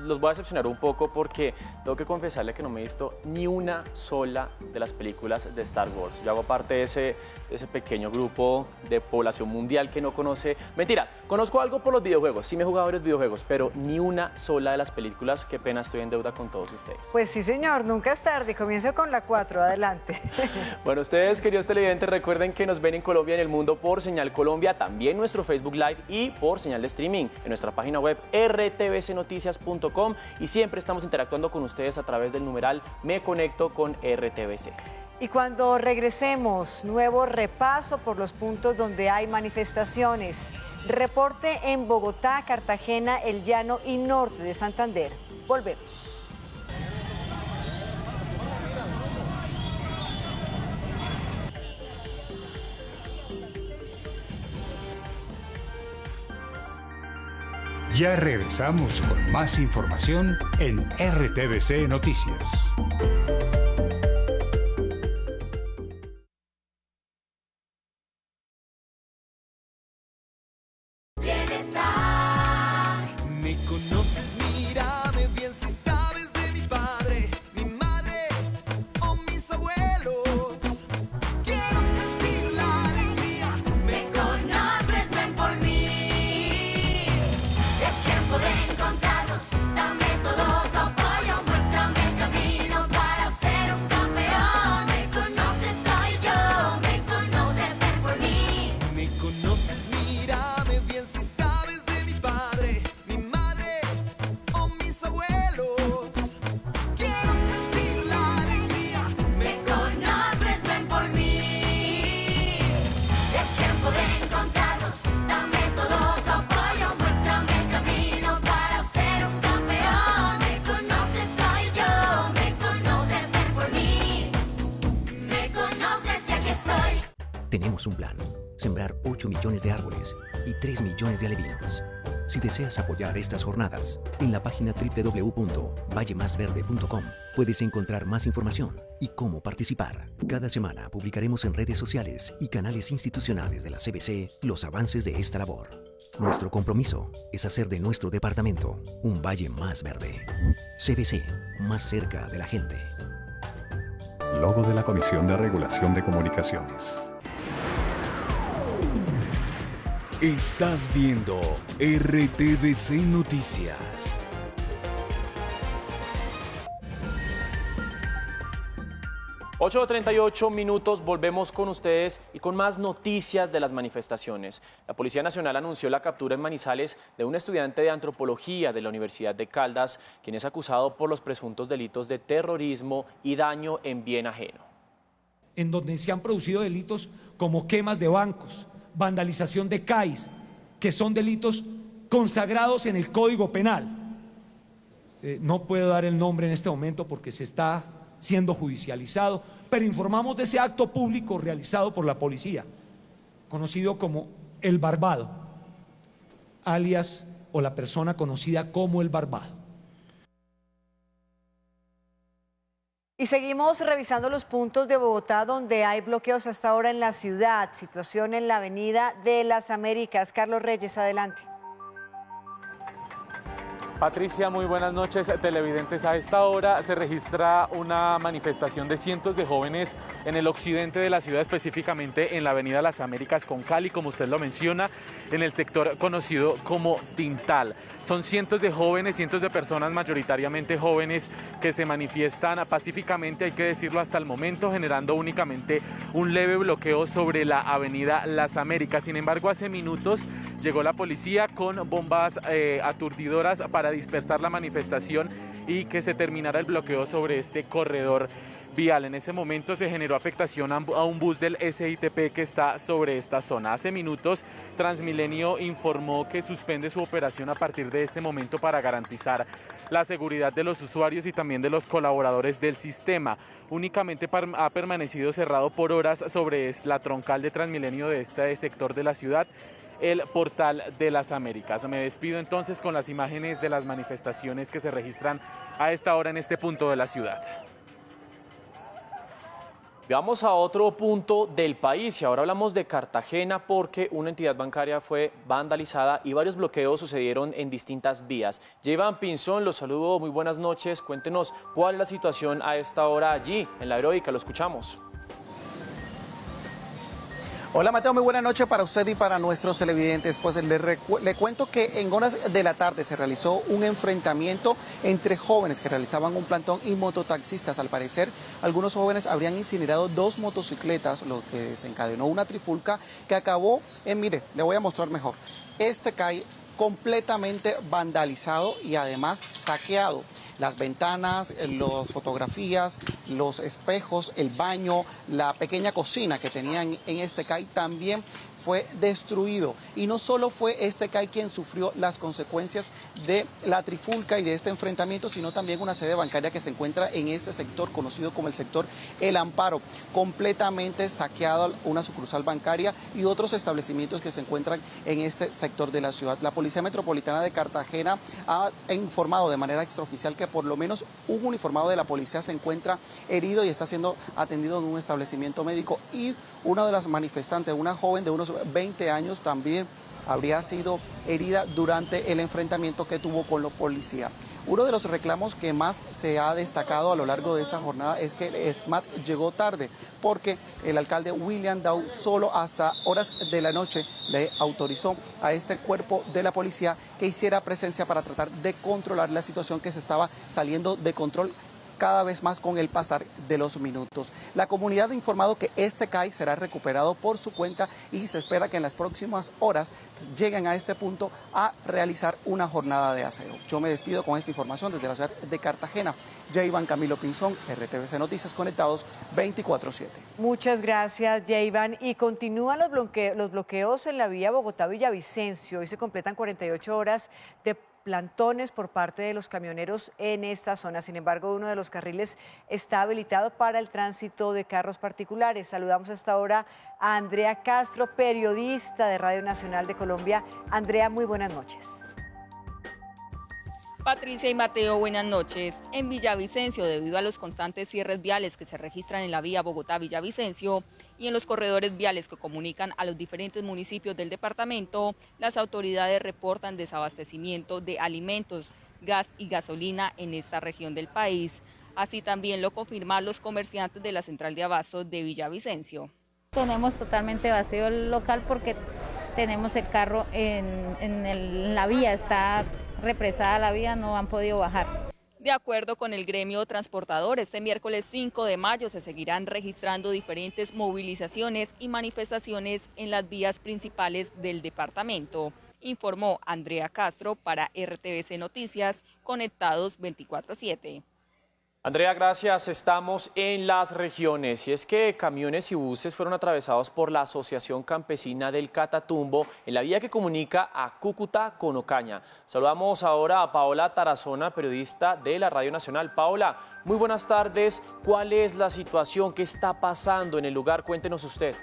los voy a decepcionar un poco porque tengo que confesarle que no me he visto ni una sola de las películas de Star Wars. Yo hago parte de ese pequeño grupo de población mundial que no conoce. Mentiras, conozco algo por los videojuegos, sí me he jugado varios videojuegos, pero ni una sola de las películas. Qué pena, estoy en deuda con todos ustedes. Pues sí, señor, nunca es tarde. Comienza con la 4, adelante. Bueno, ustedes, queridos televidentes, recuerden que nos ven en Colombia y en el mundo por Señal Colombia, también nuestro Facebook Live y por señal de streaming en nuestra página web rtvcnoticias.com, y siempre estamos interactuando con ustedes a través del numeral Me Conecto con RTVC. Y cuando regresemos, nuevo repaso por los puntos donde hay manifestaciones. Reporte en Bogotá, Cartagena, El Llano y norte de Santander. Volvemos. Ya regresamos con más información en RTVC Noticias. Me conoces, mírame bien si sabes de mi padre, mi madre o mis abuelos. Quiero sentir la alegría. Me conoces, ven por mí. Es tiempo de encontrarnos. Dame todo tu apoyo, muéstrame el camino para ser un campeón. Me conoces, soy yo. Me conoces, ven por mí. Me conoces, mírame bien si sabes de mi padre, mi madre o mis abuelos. Quiero sentir la alegría. Me conoces, ven por mí. Es tiempo de encontrarnos. Dame todo tu apoyo, muéstrame el camino para ser un campeón. Me conoces, soy yo. Me conoces, ven por mí. Me conoces y aquí estoy. Tenemos un plan: sembrar 8 millones de árboles y 3 millones de alevinos. Si deseas apoyar estas jornadas, en la página www.vallemasverde.com puedes encontrar más información y cómo participar. Cada semana publicaremos en redes sociales y canales institucionales de la CBC los avances de esta labor. Nuestro compromiso es hacer de nuestro departamento un valle más verde. CBC, más cerca de la gente. Logo de la Comisión de Regulación de Comunicaciones. Estás viendo RTVC Noticias. Ocho 38 minutos, volvemos con ustedes y con más noticias de las manifestaciones. La Policía Nacional anunció la captura en Manizales de un estudiante de antropología de la Universidad de Caldas, quien es acusado por los presuntos delitos de terrorismo y daño en bien ajeno. En donde se han producido delitos como quemas de bancos, vandalización de CAIs, que son delitos consagrados en el Código Penal. No puedo dar el nombre en este momento porque se está siendo judicializado, pero informamos de ese acto público realizado por la policía, conocido como El Barbado, alias o la persona conocida como El Barbado. Y seguimos revisando los puntos de Bogotá donde hay bloqueos hasta ahora en la ciudad. Situación en la Avenida de las Américas. Carlos Reyes, adelante. Patricia, muy buenas noches, televidentes. A esta hora se registra una manifestación de cientos de jóvenes en el occidente de la ciudad, específicamente en la avenida Las Américas con Cali, como usted lo menciona, en el sector conocido como Tintal. Son cientos de jóvenes, cientos de personas, mayoritariamente jóvenes, que se manifiestan pacíficamente, hay que decirlo hasta el momento, generando únicamente un leve bloqueo sobre la avenida Las Américas. Sin embargo, hace minutos llegó la policía con bombas aturdidoras para dispersar la manifestación y que se terminara el bloqueo sobre este corredor vial. En ese momento se generó afectación a un bus del SITP que está sobre esta zona. Hace minutos Transmilenio informó que suspende su operación a partir de este momento para garantizar la seguridad de los usuarios y también de los colaboradores del sistema. Únicamente ha permanecido cerrado por horas sobre la troncal de Transmilenio de este sector de la ciudad, el Portal de las Américas. Me despido entonces con las imágenes de las manifestaciones que se registran a esta hora en este punto de la ciudad. Vamos a otro punto del país y ahora hablamos de Cartagena porque una entidad bancaria fue vandalizada y varios bloqueos sucedieron en distintas vías. Jayvan Pinzón, los saludo, muy buenas noches. Cuéntenos cuál es la situación a esta hora allí en La Heroica, lo escuchamos. Hola Mateo, muy buena noche para usted y para nuestros televidentes. Pues le cuento que en horas de la tarde se realizó un enfrentamiento entre jóvenes que realizaban un plantón y mototaxistas. Al parecer, algunos jóvenes habrían incinerado 2 motocicletas, lo que desencadenó una trifulca que acabó en, mire, le voy a mostrar mejor, este CAI completamente vandalizado y además saqueado. Las ventanas, las fotografías, los espejos, el baño, la pequeña cocina que tenían en este CAI también fue destruido. Y no solo fue este CAI quien sufrió las consecuencias de la trifulca y de este enfrentamiento, sino también una sede bancaria que se encuentra en este sector conocido como el sector El Amparo, completamente saqueado, una sucursal bancaria y otros establecimientos que se encuentran en este sector de la ciudad. La Policía Metropolitana de Cartagena ha informado de manera extraoficial que por lo menos un uniformado de la policía se encuentra herido y está siendo atendido en un establecimiento médico, y una de las manifestantes, una joven de unos 20 años, también habría sido herida durante el enfrentamiento que tuvo con la policía. Uno de los reclamos que más se ha destacado a lo largo de esta jornada es que el SMAT llegó tarde, porque el alcalde William Dow solo hasta horas de la noche le autorizó a este cuerpo de la policía que hiciera presencia para tratar de controlar la situación que se estaba saliendo de control cada vez más con el pasar de los minutos. La comunidad ha informado que este CAI será recuperado por su cuenta y se espera que en las próximas horas lleguen a este punto a realizar una jornada de aseo. Yo me despido con esta información desde la ciudad de Cartagena. Jayvan Camilo Pinzón, RTVC Noticias, conectados 24/7. Muchas gracias, Jayvan. Y continúan los bloqueos en la vía Bogotá-Villavicencio. Hoy se completan 48 horas de plantones por parte de los camioneros en esta zona. Sin embargo, uno de los carriles está habilitado para el tránsito de carros particulares. Saludamos hasta ahora a Andrea Castro, periodista de Radio Nacional de Colombia. Andrea, muy buenas noches. Patricia y Mateo, buenas noches. En Villavicencio, debido a los constantes cierres viales que se registran en la vía Bogotá-Villavicencio y en los corredores viales que comunican a los diferentes municipios del departamento, las autoridades reportan desabastecimiento de alimentos, gas y gasolina en esta región del país. Así también lo confirman los comerciantes de la central de abastos de Villavicencio. Tenemos totalmente vacío el local porque tenemos el carro en la vía, está represada la vía, no han podido bajar. De acuerdo con el gremio transportador, este miércoles 5 de mayo se seguirán registrando diferentes movilizaciones y manifestaciones en las vías principales del departamento, informó Andrea Castro para RTVC Noticias, conectados 24/7. Andrea, gracias. Estamos en las regiones y es que camiones y buses fueron atravesados por la Asociación Campesina del Catatumbo en la vía que comunica a Cúcuta con Ocaña. Saludamos ahora a Paola Tarazona, periodista de la Radio Nacional. Paola, muy buenas tardes. ¿Cuál es la situación? ¿Qué está pasando en el lugar? Cuéntenos usted.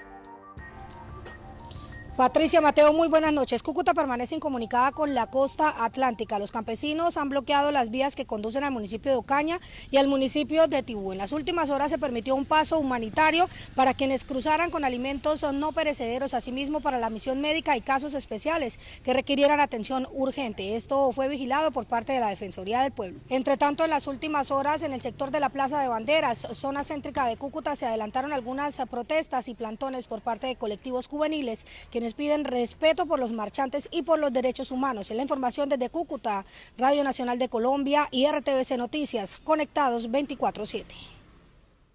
Patricia, Mateo, muy buenas noches. Cúcuta permanece incomunicada con la costa atlántica. Los campesinos han bloqueado las vías que conducen al municipio de Ocaña y al municipio de Tibú. En las últimas horas se permitió un paso humanitario para quienes cruzaran con alimentos no perecederos, asimismo para la misión médica y casos especiales que requirieran atención urgente. Esto fue vigilado por parte de la Defensoría del Pueblo. Entre tanto, en las últimas horas, en el sector de la Plaza de Banderas, zona céntrica de Cúcuta, se adelantaron algunas protestas y plantones por parte de colectivos juveniles, quienes piden respeto por los marchantes y por los derechos humanos. En la información desde Cúcuta, Radio Nacional de Colombia y RTVC Noticias, conectados 24/7.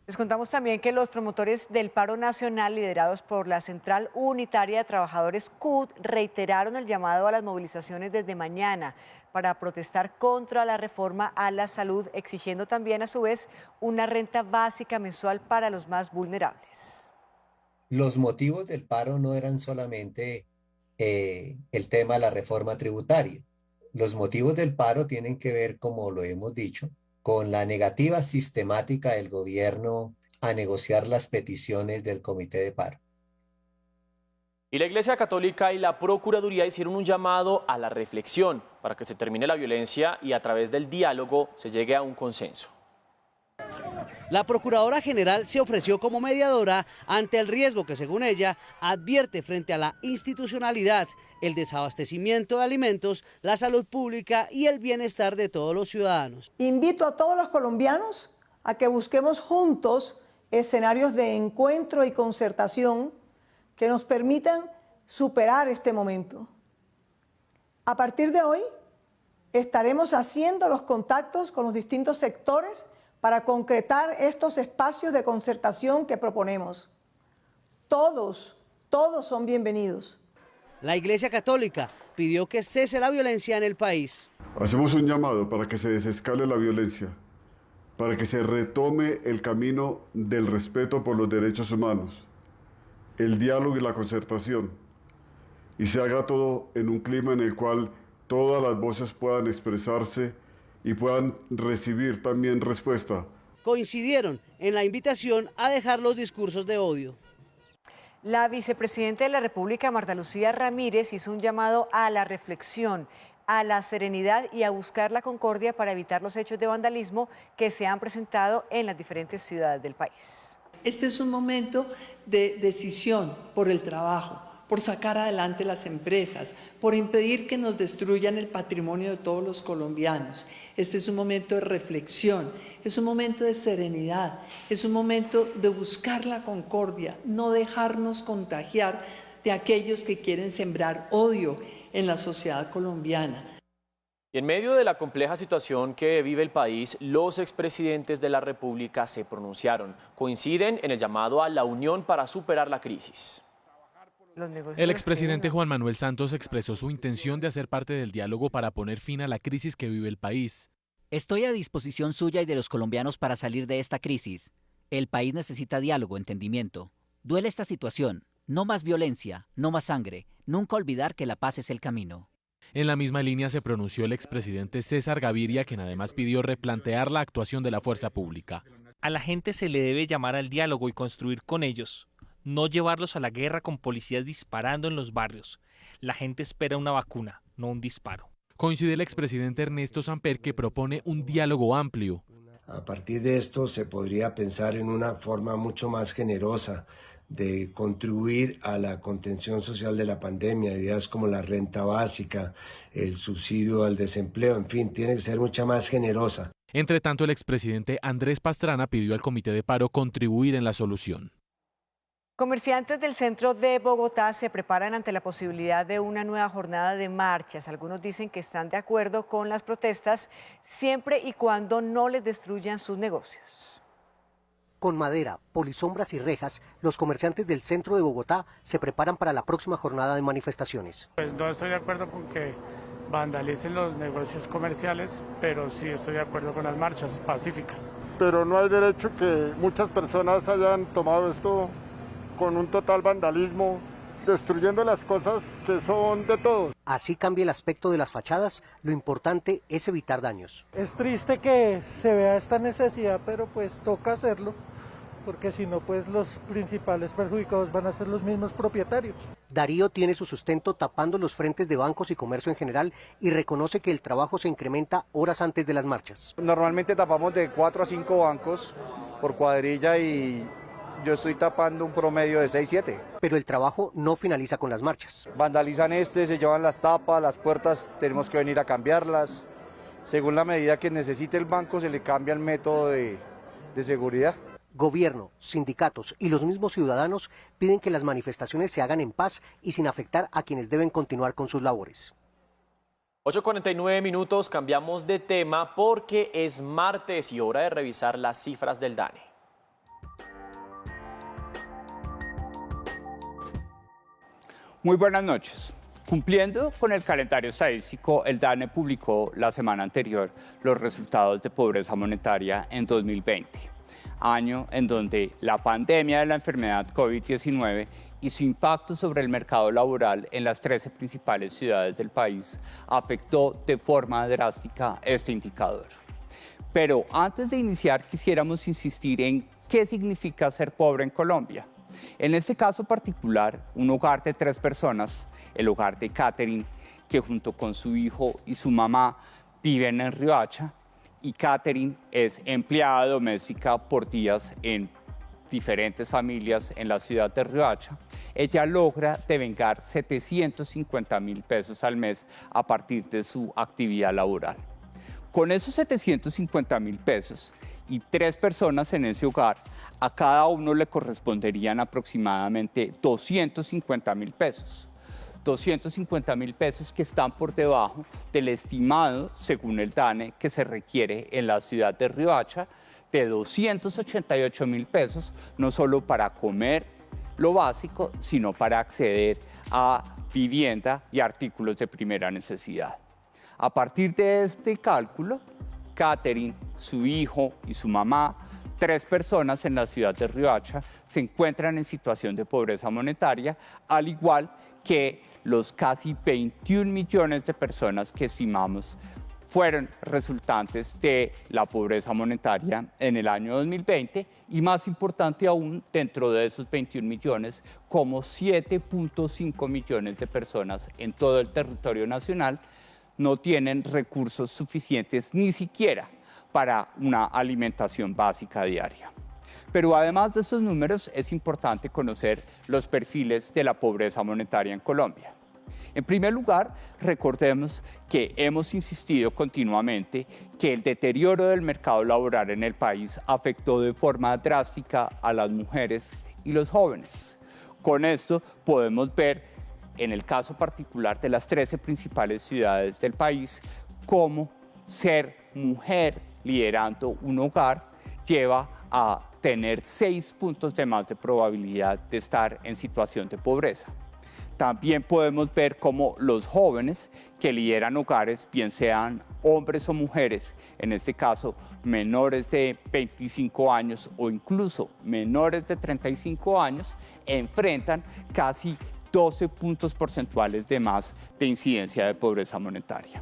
Les contamos también que los promotores del paro nacional, liderados por la Central Unitaria de Trabajadores CUT, reiteraron el llamado a las movilizaciones desde mañana para protestar contra la reforma a la salud, exigiendo también a su vez una renta básica mensual para los más vulnerables. Los motivos del paro no eran solamente el tema de la reforma tributaria. Los motivos del paro tienen que ver, como lo hemos dicho, con la negativa sistemática del gobierno a negociar las peticiones del comité de paro. Y la Iglesia Católica y la Procuraduría hicieron un llamado a la reflexión para que se termine la violencia y a través del diálogo se llegue a un consenso. La Procuradora General se ofreció como mediadora ante el riesgo que, según ella, advierte frente a la institucionalidad, el desabastecimiento de alimentos, la salud pública y el bienestar de todos los ciudadanos. Invito a todos los colombianos a que busquemos juntos escenarios de encuentro y concertación que nos permitan superar este momento. A partir de hoy, estaremos haciendo los contactos con los distintos sectores para concretar estos espacios de concertación que proponemos. Todos son bienvenidos. La Iglesia Católica pidió que cese la violencia en el país. Hacemos un llamado para que se desescale la violencia, para que se retome el camino del respeto por los derechos humanos, el diálogo y la concertación, y se haga todo en un clima en el cual todas las voces puedan expresarse y puedan recibir también respuesta. Coincidieron en la invitación a dejar los discursos de odio. La vicepresidenta de la República, Marta Lucía Ramírez, hizo un llamado a la reflexión, a la serenidad y a buscar la concordia para evitar los hechos de vandalismo que se han presentado en las diferentes ciudades del país. Este es un momento de decisión por el trabajo, por sacar adelante las empresas, por impedir que nos destruyan el patrimonio de todos los colombianos. Este es un momento de reflexión, es un momento de serenidad, es un momento de buscar la concordia, no dejarnos contagiar de aquellos que quieren sembrar odio en la sociedad colombiana. Y en medio de la compleja situación que vive el país, los expresidentes de la República se pronunciaron. Coinciden en el llamado a la unión para superar la crisis. El expresidente Juan Manuel Santos expresó su intención de hacer parte del diálogo para poner fin a la crisis que vive el país. Estoy a disposición suya y de los colombianos para salir de esta crisis. El país necesita diálogo, entendimiento. Duele esta situación. No más violencia, no más sangre. Nunca olvidar que la paz es el camino. En la misma línea se pronunció el expresidente César Gaviria, quien además pidió replantear la actuación de la fuerza pública. A la gente se le debe llamar al diálogo y construir con ellos. No llevarlos a la guerra con policías disparando en los barrios. La gente espera una vacuna, no un disparo. Coincide el expresidente Ernesto Samper, que propone un diálogo amplio. A partir de esto se podría pensar en una forma mucho más generosa de contribuir a la contención social de la pandemia, ideas como la renta básica, el subsidio al desempleo, en fin, tiene que ser mucha más generosa. Entre tanto, el expresidente Andrés Pastrana pidió al comité de paro contribuir en la solución. Comerciantes del centro de Bogotá se preparan ante la posibilidad de una nueva jornada de marchas. Algunos dicen que están de acuerdo con las protestas siempre y cuando no les destruyan sus negocios. Con madera, polisombras y rejas, los comerciantes del centro de Bogotá se preparan para la próxima jornada de manifestaciones. Pues no estoy de acuerdo con que vandalicen los negocios comerciales, pero sí estoy de acuerdo con las marchas pacíficas. Pero no hay derecho que muchas personas hayan tomado esto con un total vandalismo, destruyendo las cosas que son de todos. Así cambia el aspecto de las fachadas, lo importante es evitar daños. Es triste que se vea esta necesidad, pero pues toca hacerlo, porque si no, pues los principales perjudicados van a ser los mismos propietarios. Darío tiene su sustento tapando los frentes de bancos y comercio en general y reconoce que el trabajo se incrementa horas antes de las marchas. Normalmente tapamos de 4 a 5 bancos por cuadrilla y yo estoy tapando un promedio de 6-7. Pero el trabajo no finaliza con las marchas. Vandalizan se llevan las tapas, las puertas, tenemos que venir a cambiarlas. Según la medida que necesite el banco se le cambia el método de seguridad. Gobierno, sindicatos y los mismos ciudadanos piden que las manifestaciones se hagan en paz y sin afectar a quienes deben continuar con sus labores. 8:49 minutos, cambiamos de tema porque es martes y hora de revisar las cifras del DANE. Muy buenas noches. Cumpliendo con el calendario estadístico, el DANE publicó la semana anterior los resultados de pobreza monetaria en 2020, año en donde la pandemia de la enfermedad COVID-19 y su impacto sobre el mercado laboral en las 13 principales ciudades del país afectó de forma drástica este indicador. Pero antes de iniciar, quisiéramos insistir en qué significa ser pobre en Colombia. En este caso particular, un hogar de 3 personas, el hogar de Catherine, que junto con su hijo y su mamá viven en Riohacha, y Catherine es empleada doméstica por días en diferentes familias en la ciudad de Riohacha. Ella logra devengar 750.000 pesos al mes a partir de su actividad laboral. Con esos 750.000 pesos y 3 personas en ese hogar, a cada uno le corresponderían aproximadamente 250.000 pesos. 250.000 pesos que están por debajo del estimado, según el DANE, que se requiere en la ciudad de Riohacha, de 288.000 pesos, no solo para comer lo básico, sino para acceder a vivienda y artículos de primera necesidad. A partir de este cálculo, Catherine, su hijo y su mamá, 3 personas en la ciudad de Riohacha, se encuentran en situación de pobreza monetaria, al igual que los casi 21 millones de personas que estimamos fueron resultantes de la pobreza monetaria en el año 2020 y, más importante aún, dentro de esos 21 millones, como 7.5 millones de personas en todo el territorio nacional no tienen recursos suficientes ni siquiera para una alimentación básica diaria. Pero además de esos números, es importante conocer los perfiles de la pobreza monetaria en Colombia. En primer lugar, recordemos que hemos insistido continuamente que el deterioro del mercado laboral en el país afectó de forma drástica a las mujeres y los jóvenes. Con esto podemos ver, en el caso particular de las 13 principales ciudades del país, cómo ser mujer liderando un hogar lleva a tener 6 puntos de más de probabilidad de estar en situación de pobreza. También podemos ver cómo los jóvenes que lideran hogares, bien sean hombres o mujeres, en este caso menores de 25 años o incluso menores de 35 años, enfrentan casi 12 puntos porcentuales de más de incidencia de pobreza monetaria.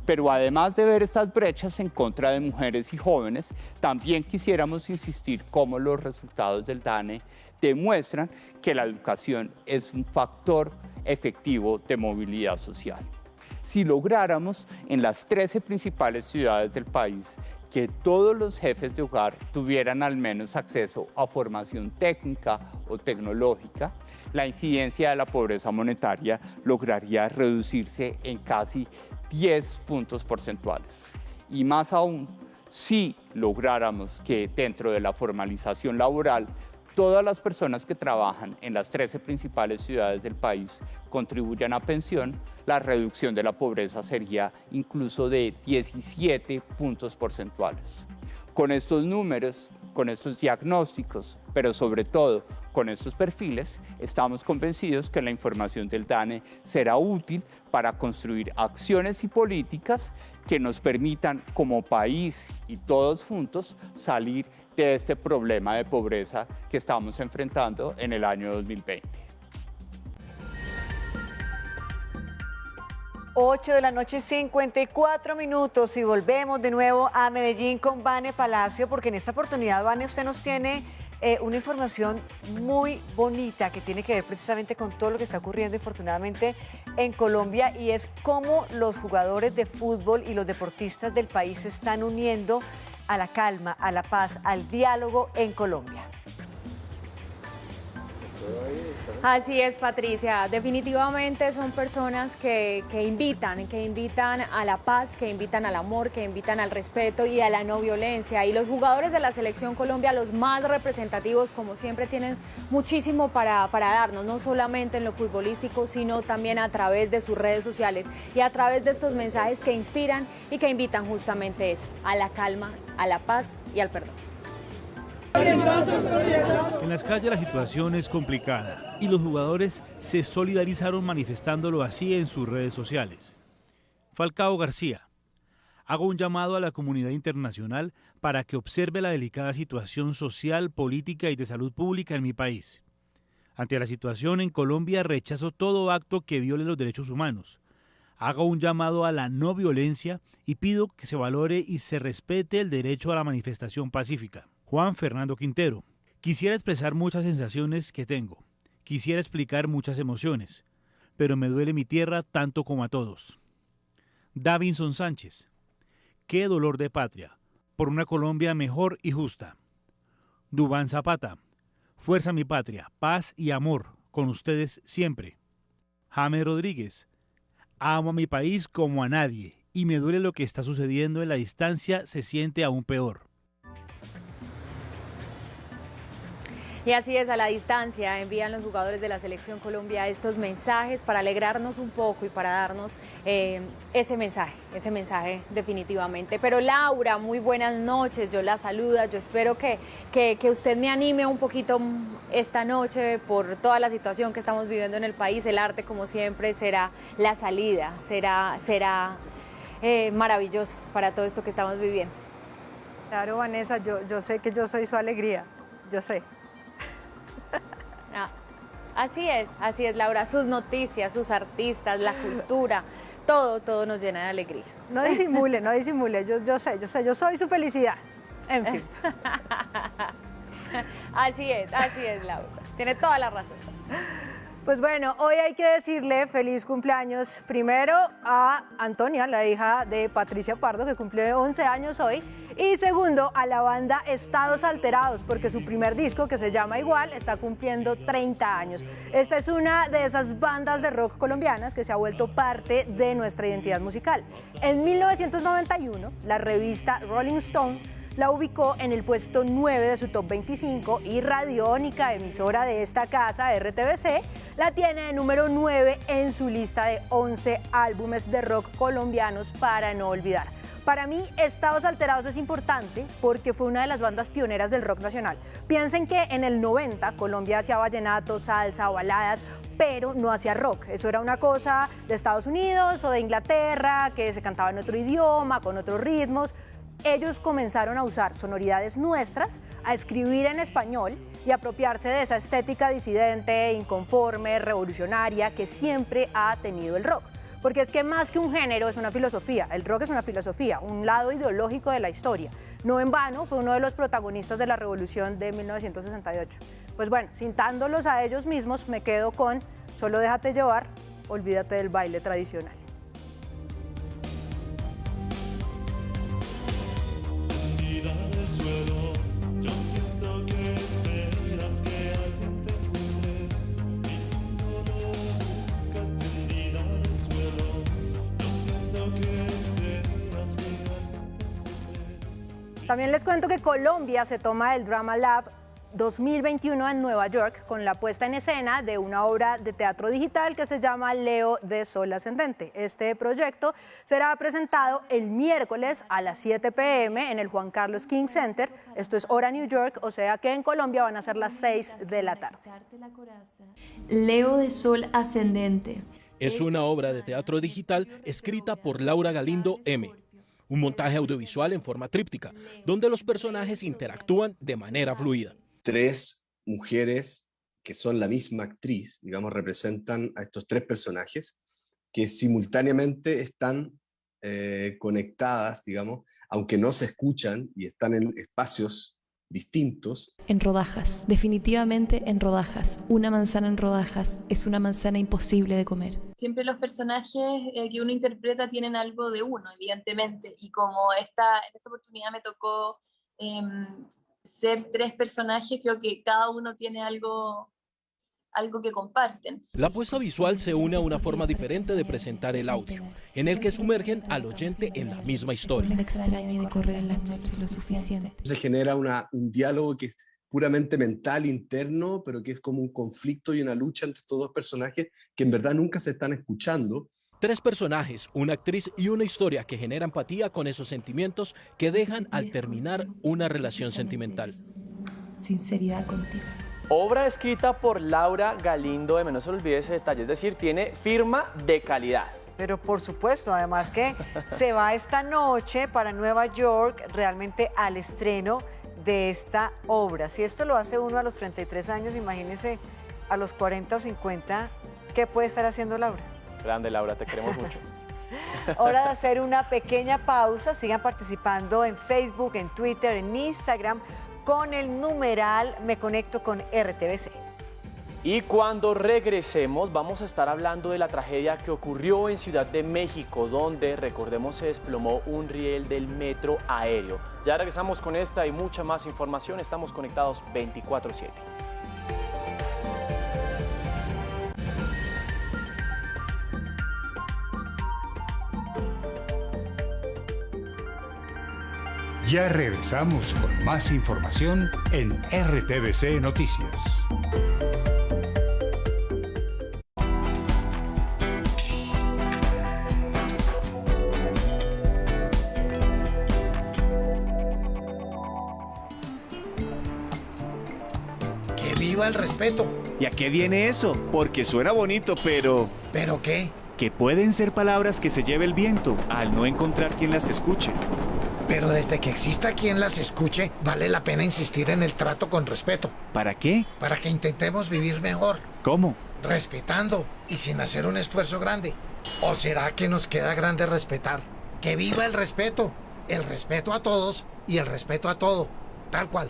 Pero además de ver estas brechas en contra de mujeres y jóvenes, también quisiéramos insistir cómo los resultados del DANE demuestran que la educación es un factor efectivo de movilidad social. Si lográramos en las 13 principales ciudades del país que todos los jefes de hogar tuvieran al menos acceso a formación técnica o tecnológica, la incidencia de la pobreza monetaria lograría reducirse en casi 10 puntos porcentuales. Y más aún, si lográramos que dentro de la formalización laboral todas las personas que trabajan en las 13 principales ciudades del país contribuyan a pensión, la reducción de la pobreza sería incluso de 17 puntos porcentuales. Con estos números, con estos diagnósticos, pero sobre todo con estos perfiles, estamos convencidos que la información del DANE será útil para construir acciones y políticas que nos permitan como país y todos juntos salir de este problema de pobreza que estamos enfrentando en el año 2020. 8:54 p.m. y volvemos de nuevo a Medellín con Vane Palacio, porque en esta oportunidad, Vane, usted nos tiene una información muy bonita que tiene que ver precisamente con todo lo que está ocurriendo infortunadamente en Colombia, y es cómo los jugadores de fútbol y los deportistas del país se están uniendo a la calma, a la paz, al diálogo en Colombia. Así es, Patricia. Definitivamente son personas que invitan a la paz, que invitan al amor, que invitan al respeto y a la no violencia. Y los jugadores de la Selección Colombia, los más representativos, como siempre, tienen muchísimo para darnos, no solamente en lo futbolístico, sino también a través de sus redes sociales y a través de estos mensajes que inspiran y que invitan justamente eso, a la calma, a la paz y al perdón. En las calles la situación es complicada y los jugadores se solidarizaron manifestándolo así en sus redes sociales. Falcao García: hago un llamado a la comunidad internacional para que observe la delicada situación social, política y de salud pública en mi país. Ante la situación en Colombia, rechazo todo acto que viole los derechos humanos. Hago un llamado a la no violencia y pido que se valore y se respete el derecho a la manifestación pacífica. Juan Fernando Quintero: quisiera expresar muchas sensaciones que tengo, quisiera explicar muchas emociones, pero me duele mi tierra tanto como a todos. Davinson Sánchez: qué dolor de patria, por una Colombia mejor y justa. Dubán Zapata: fuerza mi patria, paz y amor, con ustedes siempre. James Rodríguez: amo a mi país como a nadie y me duele lo que está sucediendo en la distancia, se siente aún peor. Y así es, a la distancia envían los jugadores de la Selección Colombia estos mensajes para alegrarnos un poco y para darnos ese mensaje definitivamente. Pero Laura, muy buenas noches, yo la saludo, yo espero que usted me anime un poquito esta noche por toda la situación que estamos viviendo en el país. El arte, como siempre, será la salida, será maravilloso para todo esto que estamos viviendo. Claro, Vanessa, yo sé que yo soy su alegría, yo sé. Así es, Laura, sus noticias, sus artistas, la cultura, todo nos llena de alegría. No disimule, yo sé, yo soy su felicidad, en fin. Así es, Laura, tiene toda la razón. Pues bueno, hoy hay que decirle feliz cumpleaños primero a Antonia, la hija de Patricia Pardo, que cumple 11 años hoy, y segundo a la banda Estados Alterados, porque su primer disco, que se llama igual, está cumpliendo 30 años. Esta es una de esas bandas de rock colombianas que se ha vuelto parte de nuestra identidad musical. En 1991, la revista Rolling Stone la ubicó en el puesto 9 de su top 25 y Radiónica, emisora de esta casa, RTVC, la tiene de número 9 en su lista de 11 álbumes de rock colombianos para no olvidar. Para mí, Estados Alterados es importante porque fue una de las bandas pioneras del rock nacional. Piensen que en el 90 Colombia hacía vallenato, salsa, baladas, pero no hacía rock. Eso era una cosa de Estados Unidos o de Inglaterra, que se cantaba en otro idioma, con otros ritmos. Ellos comenzaron a usar sonoridades nuestras, a escribir en español y apropiarse de esa estética disidente, inconforme, revolucionaria que siempre ha tenido el rock. Porque es que más que un género es una filosofía, el rock es una filosofía, un lado ideológico de la historia. No en vano fue uno de los protagonistas de la revolución de 1968. Pues bueno, citándolos a ellos mismos, me quedo con Solo déjate llevar, olvídate del baile tradicional. También les cuento que Colombia se toma el Drama Lab 2021 en Nueva York con la puesta en escena de una obra de teatro digital que se llama Leo de Sol Ascendente. Este proyecto será presentado el miércoles a las 7 p.m. en el Juan Carlos King Center. Esto es hora New York, o sea que en Colombia van a ser las 6 de la tarde. Leo de Sol Ascendente. Es una obra de teatro digital escrita por Laura Galindo M. Un montaje audiovisual en forma tríptica, donde los personajes interactúan de manera fluida. 3 mujeres que son la misma actriz, digamos, representan a estos 3 personajes que simultáneamente están conectadas, digamos, aunque no se escuchan y están en espacios distintos. En rodajas, definitivamente en rodajas. Una manzana en rodajas es una manzana imposible de comer. Siempre los personajes que uno interpreta tienen algo de uno, evidentemente, y como en esta oportunidad me tocó ser 3 personajes, creo que cada uno tiene algo que comparten. La apuesta visual se une a una forma diferente de presentar el audio, en el que sumergen al oyente en la misma historia. No me extrañe de correr en las noches lo suficiente. Se genera un diálogo que es puramente mental, interno, pero que es como un conflicto y una lucha entre estos 2 personajes que en verdad nunca se están escuchando. 3 personajes, una actriz y una historia que genera empatía con esos sentimientos que dejan al terminar una relación sentimental. Sinceridad contigo. Obra escrita por Laura Galindo M. No se le olvide ese detalle, es decir, tiene firma de calidad. Pero por supuesto, además que se va esta noche para Nueva York realmente al estreno de esta obra. Si esto lo hace uno a los 33 años, imagínese a los 40 o 50, ¿qué puede estar haciendo Laura? Grande, Laura, te queremos mucho. Hora de hacer una pequeña pausa. Sigan participando en Facebook, en Twitter, en Instagram, con el numeral Me Conecto con RTVC. Y cuando regresemos vamos a estar hablando de la tragedia que ocurrió en Ciudad de México, donde, recordemos, se desplomó un riel del metro aéreo. Ya regresamos con esta y mucha más información. Estamos conectados 24/7. Ya regresamos con más información en RTVC Noticias. ¡Que viva el respeto! ¿Y a qué viene eso? Porque suena bonito, pero... ¿Pero qué? Que pueden ser palabras que se lleve el viento al no encontrar quien las escuche. Pero desde que exista quien las escuche, vale la pena insistir en el trato con respeto. ¿Para qué? Para que intentemos vivir mejor. ¿Cómo? Respetando y sin hacer un esfuerzo grande. ¿O será que nos queda grande respetar? ¡Que viva el respeto! El respeto a todos y el respeto a todo. Tal cual.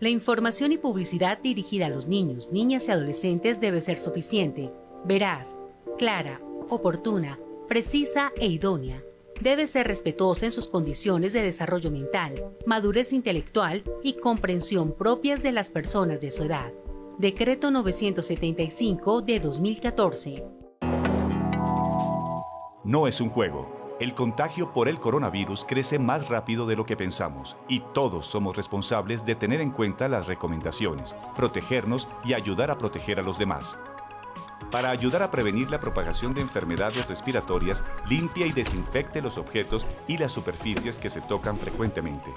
La información y publicidad dirigida a los niños, niñas y adolescentes debe ser suficiente, veraz, clara, oportuna, precisa e idónea. Debe ser respetuosa en sus condiciones de desarrollo mental, madurez intelectual y comprensión propias de las personas de su edad. Decreto 975 de 2014. No es un juego. El contagio por el coronavirus crece más rápido de lo que pensamos y todos somos responsables de tener en cuenta las recomendaciones, protegernos y ayudar a proteger a los demás. Para ayudar a prevenir la propagación de enfermedades respiratorias, limpia y desinfecte los objetos y las superficies que se tocan frecuentemente.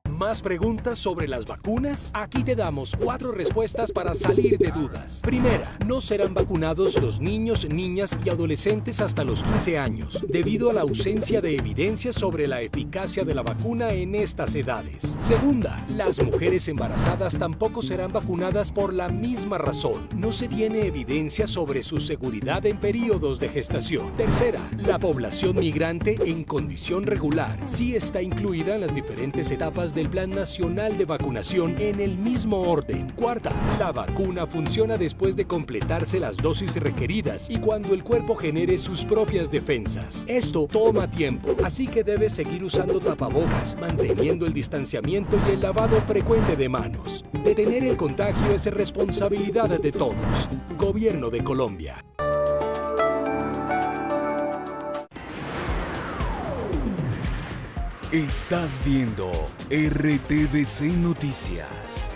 ¿Más preguntas sobre las vacunas? Aquí te damos 4 respuestas para salir de dudas. Primera, no serán vacunados los niños, niñas y adolescentes hasta los 15 años, debido a la ausencia de evidencia sobre la eficacia de la vacuna en estas edades. Segunda, las mujeres embarazadas tampoco serán vacunadas por la misma razón. No se tiene evidencia sobre su seguridad en periodos de gestación. Tercera, la población migrante en condición regular sí está incluida en las diferentes etapas del Plan Nacional de Vacunación en el mismo orden. Cuarta, la vacuna funciona después de completarse las dosis requeridas y cuando el cuerpo genere sus propias defensas. Esto toma tiempo, así que debes seguir usando tapabocas, manteniendo el distanciamiento y el lavado frecuente de manos. Detener el contagio es responsabilidad de todos. Gobierno de Colombia. Estás viendo RTVC Noticias.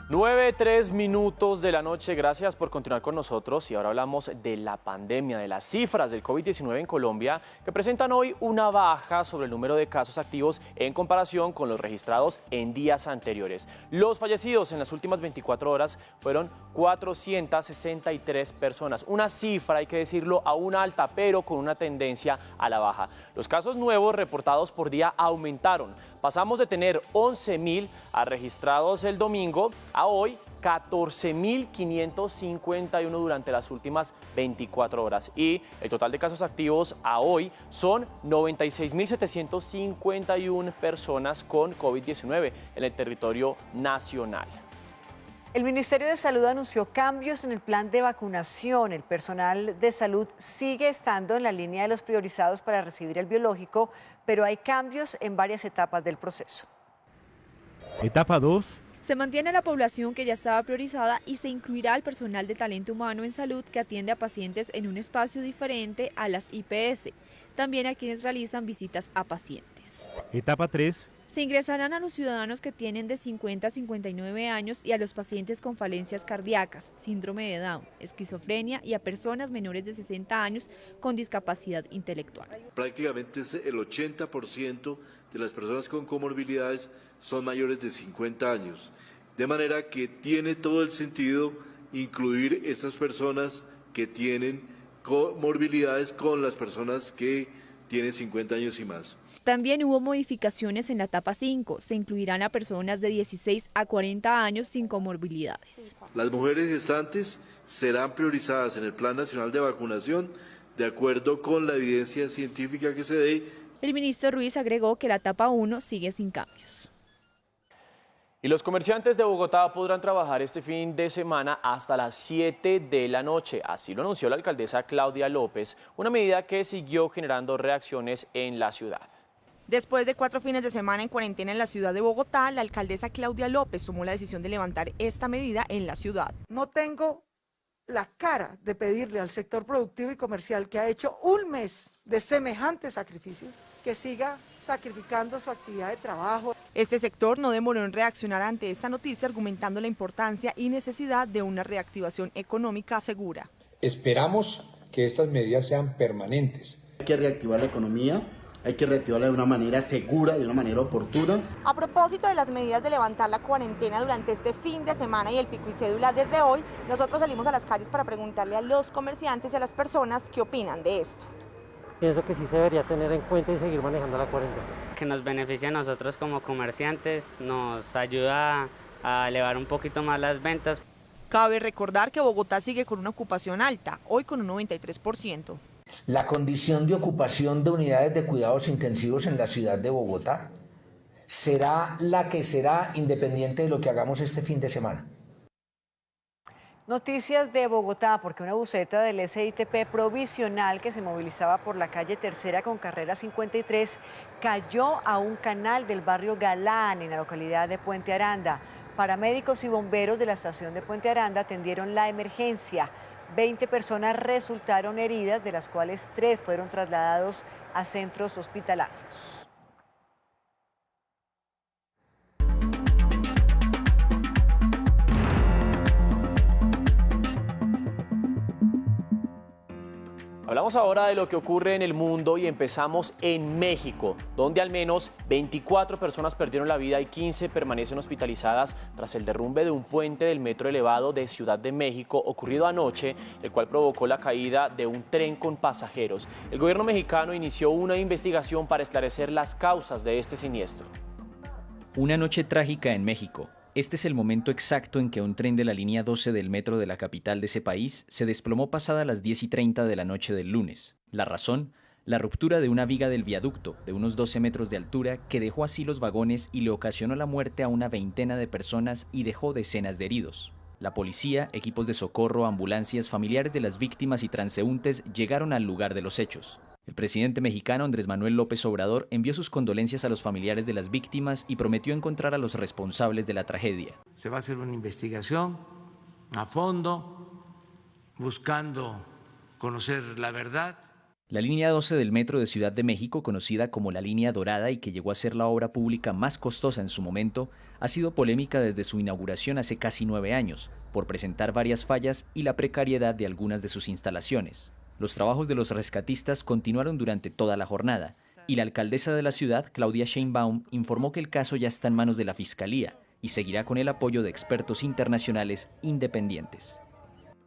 9:03 minutos de la noche, gracias por continuar con nosotros y ahora hablamos de la pandemia, de las cifras del COVID-19 en Colombia que presentan hoy una baja sobre el número de casos activos en comparación con los registrados en días anteriores. Los fallecidos en las últimas 24 horas fueron 463 personas, una cifra, hay que decirlo, aún alta, pero con una tendencia a la baja. Los casos nuevos reportados por día aumentaron, pasamos de tener 11.000 registrados el domingo a hoy 14.551 durante las últimas 24 horas. Y el total de casos activos a hoy son 96.751 personas con COVID-19 en el territorio nacional. El Ministerio de Salud anunció cambios en el plan de vacunación. El personal de salud sigue estando en la línea de los priorizados para recibir el biológico, pero hay cambios en varias etapas del proceso. Etapa 2. Se mantiene la población que ya estaba priorizada y se incluirá al personal de talento humano en salud que atiende a pacientes en un espacio diferente a las IPS, también a quienes realizan visitas a pacientes. Etapa 3. Se ingresarán a los ciudadanos que tienen de 50 a 59 años y a los pacientes con falencias cardíacas, síndrome de Down, esquizofrenia y a personas menores de 60 años con discapacidad intelectual. Prácticamente el 80% de las personas con comorbilidades son mayores de 50 años, de manera que tiene todo el sentido incluir estas personas que tienen comorbilidades con las personas que tienen 50 años y más. También hubo modificaciones en la etapa 5. Se incluirán a personas de 16 a 40 años sin comorbilidades. Las mujeres gestantes serán priorizadas en el Plan Nacional de Vacunación de acuerdo con la evidencia científica que se dé. El ministro Ruiz agregó que la etapa 1 sigue sin cambios. Y los comerciantes de Bogotá podrán trabajar este fin de semana hasta las 7 de la noche. Así lo anunció la alcaldesa Claudia López, una medida que siguió generando reacciones en la ciudad. Después de 4 fines de semana en cuarentena en la ciudad de Bogotá, la alcaldesa Claudia López tomó la decisión de levantar esta medida en la ciudad. No tengo la cara de pedirle al sector productivo y comercial que ha hecho un mes de semejante sacrificio, que siga sacrificando su actividad de trabajo. Este sector no demoró en reaccionar ante esta noticia, argumentando la importancia y necesidad de una reactivación económica segura. Esperamos que estas medidas sean permanentes. Hay que reactivar la economía. Hay que reactivarla de una manera segura, de una manera oportuna. A propósito de las medidas de levantar la cuarentena durante este fin de semana y el pico y cédula desde hoy, nosotros salimos a las calles para preguntarle a los comerciantes y a las personas qué opinan de esto. Pienso que sí se debería tener en cuenta y seguir manejando la cuarentena. Que nos beneficia a nosotros como comerciantes, nos ayuda a elevar un poquito más las ventas. Cabe recordar que Bogotá sigue con una ocupación alta, hoy con un 93%. La condición de ocupación de unidades de cuidados intensivos en la ciudad de Bogotá será la que será independiente de lo que hagamos este fin de semana. Noticias de Bogotá, porque una buseta del SITP provisional que se movilizaba por la calle Tercera con carrera 53 cayó a un canal del barrio Galán en la localidad de Puente Aranda. Paramédicos y bomberos de la estación de Puente Aranda atendieron la emergencia. 20 personas resultaron heridas, de las cuales 3 fueron trasladados a centros hospitalarios. Hablamos ahora de lo que ocurre en el mundo y empezamos en México, donde al menos 24 personas perdieron la vida y 15 permanecen hospitalizadas tras el derrumbe de un puente del metro elevado de Ciudad de México ocurrido anoche, el cual provocó la caída de un tren con pasajeros. El gobierno mexicano inició una investigación para esclarecer las causas de este siniestro. Una noche trágica en México. Este es el momento exacto en que un tren de la línea 12 del metro de la capital de ese país se desplomó pasada las 10:30 de la noche del lunes. La razón, la ruptura de una viga del viaducto de unos 12 metros de altura que dejó así los vagones y le ocasionó la muerte a una veintena de personas y dejó decenas de heridos. La policía, equipos de socorro, ambulancias, familiares de las víctimas y transeúntes llegaron al lugar de los hechos. El presidente mexicano Andrés Manuel López Obrador envió sus condolencias a los familiares de las víctimas y prometió encontrar a los responsables de la tragedia. Se va a hacer una investigación a fondo, buscando conocer la verdad. La línea 12 del metro de Ciudad de México, conocida como la línea dorada y que llegó a ser la obra pública más costosa en su momento, ha sido polémica desde su inauguración hace casi 9 años, por presentar varias fallas y la precariedad de algunas de sus instalaciones. Los trabajos de los rescatistas continuaron durante toda la jornada y la alcaldesa de la ciudad, Claudia Sheinbaum, informó que el caso ya está en manos de la Fiscalía y seguirá con el apoyo de expertos internacionales independientes.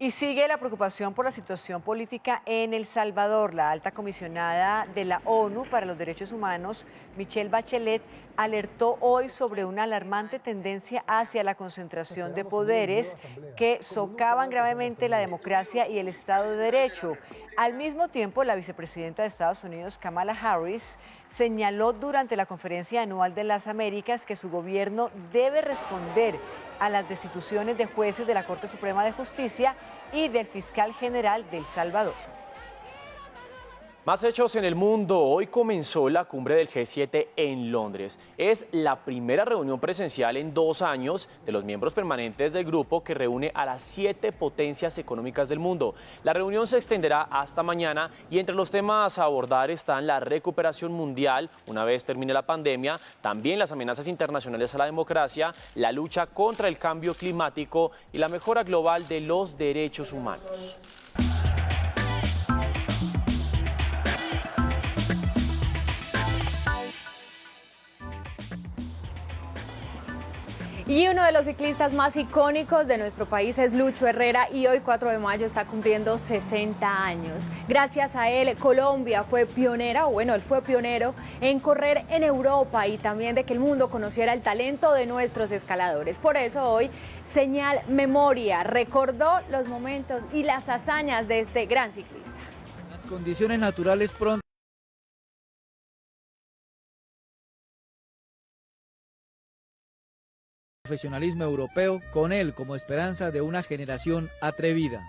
Y sigue la preocupación por la situación política en El Salvador. La alta comisionada de la ONU para los Derechos Humanos, Michelle Bachelet, alertó hoy sobre una alarmante tendencia hacia la concentración de poderes que socavan gravemente la democracia y el Estado de Derecho. Al mismo tiempo, la vicepresidenta de Estados Unidos, Kamala Harris, señaló durante la Conferencia Anual de las Américas que su gobierno debe responder a las destituciones de jueces de la Corte Suprema de Justicia y del fiscal general de El Salvador. Más hechos en el mundo. Hoy comenzó la cumbre del G7 en Londres. Es la primera reunión presencial en 2 años de los miembros permanentes del grupo que reúne a las 7 potencias económicas del mundo. La reunión se extenderá hasta mañana y entre los temas a abordar están la recuperación mundial una vez termine la pandemia, también las amenazas internacionales a la democracia, la lucha contra el cambio climático y la mejora global de los derechos humanos. Y uno de los ciclistas más icónicos de nuestro país es Lucho Herrera y hoy 4 de mayo está cumpliendo 60 años. Gracias a él, Colombia fue pionera, o bueno, él fue pionero en correr en Europa y también de que el mundo conociera el talento de nuestros escaladores. Por eso hoy Señal Memoria recordó los momentos y las hazañas de este gran ciclista. Las condiciones naturales pronto profesionalismo europeo, con él como esperanza de una generación atrevida.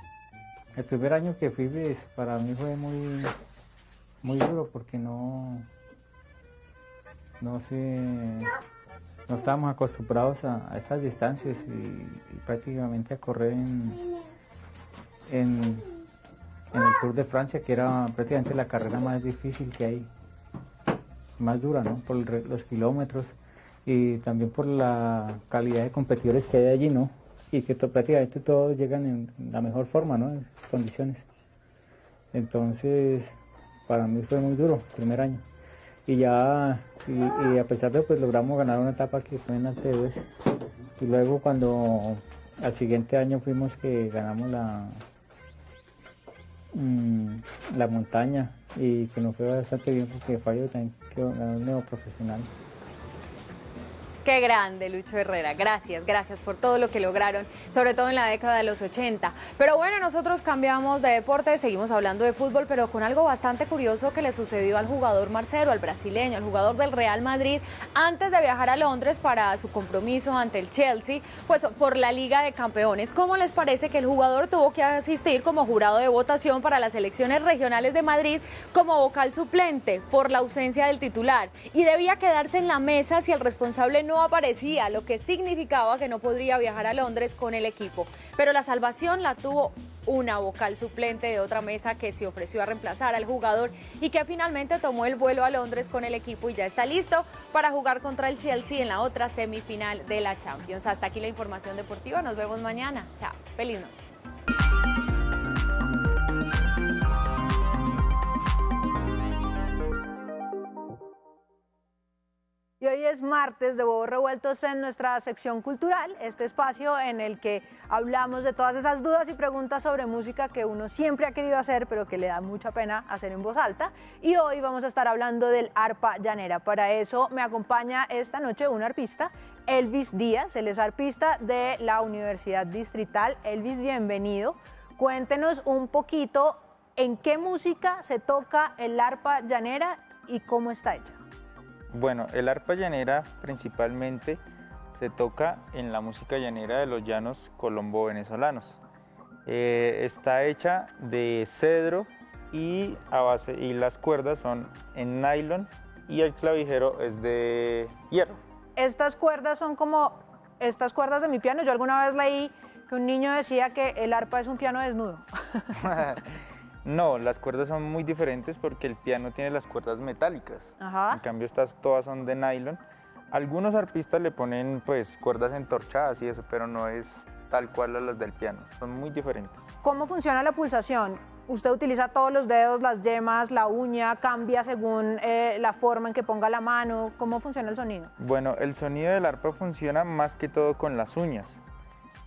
El primer año que fui, pues, para mí fue muy duro porque no estábamos acostumbrados a estas distancias y prácticamente a correr en el Tour de Francia, que era prácticamente la carrera más difícil que hay, más dura, ¿no? Por los kilómetros y también por la calidad de competidores que hay allí, ¿no? Y que prácticamente todos llegan en la mejor forma, ¿no? En condiciones. Entonces, para mí fue muy duro el primer año. Y a pesar de pues logramos ganar una etapa que fue en Alteves. Y luego cuando al siguiente año fuimos que ganamos la montaña y que nos fue bastante bien porque Fallo también quedó ganando neoprofesional. Qué grande, Lucho Herrera. Gracias, gracias por todo lo que lograron, sobre todo en la década de los 80. Pero bueno, nosotros cambiamos de deporte, seguimos hablando de fútbol, pero con algo bastante curioso que le sucedió al jugador Marcelo, al brasileño, al jugador del Real Madrid, antes de viajar a Londres para su compromiso ante el Chelsea, pues por la Liga de Campeones. ¿Cómo les parece que el jugador tuvo que asistir como jurado de votación para las elecciones regionales de Madrid como vocal suplente por la ausencia del titular? Y debía quedarse en la mesa si el responsable no aparecía, lo que significaba que no podría viajar a Londres con el equipo. Pero la salvación la tuvo una vocal suplente de otra mesa que se ofreció a reemplazar al jugador y que finalmente tomó el vuelo a Londres con el equipo y ya está listo para jugar contra el Chelsea en la otra semifinal de la Champions. Hasta aquí la información deportiva, nos vemos mañana. Chao, feliz noche. Y hoy es martes de Huevos Revueltos en nuestra sección cultural, este espacio en el que hablamos de todas esas dudas y preguntas sobre música que uno siempre ha querido hacer, pero que le da mucha pena hacer en voz alta. Y hoy vamos a estar hablando del arpa llanera. Para eso me acompaña esta noche un arpista, Elvis Díaz. Él es arpista de la Universidad Distrital. Elvis, bienvenido. Cuéntenos un poquito en qué música se toca el arpa llanera y cómo está hecha. Bueno, el arpa llanera principalmente se toca en la música llanera de los llanos colombo-venezolanos. Está hecha de cedro y las cuerdas son en nylon y el clavijero es de hierro. Estas cuerdas son como estas cuerdas de mi piano. Yo alguna vez leí que un niño decía que el arpa es un piano desnudo. No, las cuerdas son muy diferentes porque el piano tiene las cuerdas metálicas. Ajá. En cambio estas todas son de nylon. Algunos arpistas le ponen pues cuerdas entorchadas y eso, pero no es tal cual a las del piano, son muy diferentes. ¿Cómo funciona la pulsación? ¿Usted utiliza todos los dedos, las yemas, la uña, cambia según la forma en que ponga la mano? ¿Cómo funciona el sonido? Bueno, el sonido del arpa funciona más que todo con las uñas.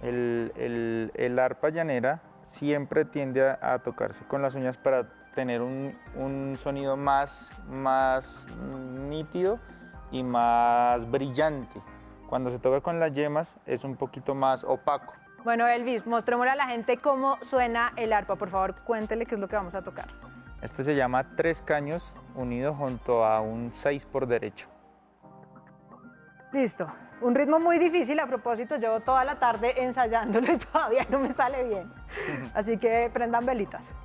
El arpa llanera siempre tiende a tocarse con las uñas para tener un sonido más nítido y más brillante. Cuando se toca con las yemas es un poquito más opaco. Bueno, Elvis, mostrémosle a la gente cómo suena el arpa. Por favor, cuéntele qué es lo que vamos a tocar. Este se llama 3 caños unidos junto a un 6 por derecho. Listo. Un ritmo muy difícil, a propósito, llevo toda la tarde ensayándolo y todavía no me sale bien. Así que prendan velitas.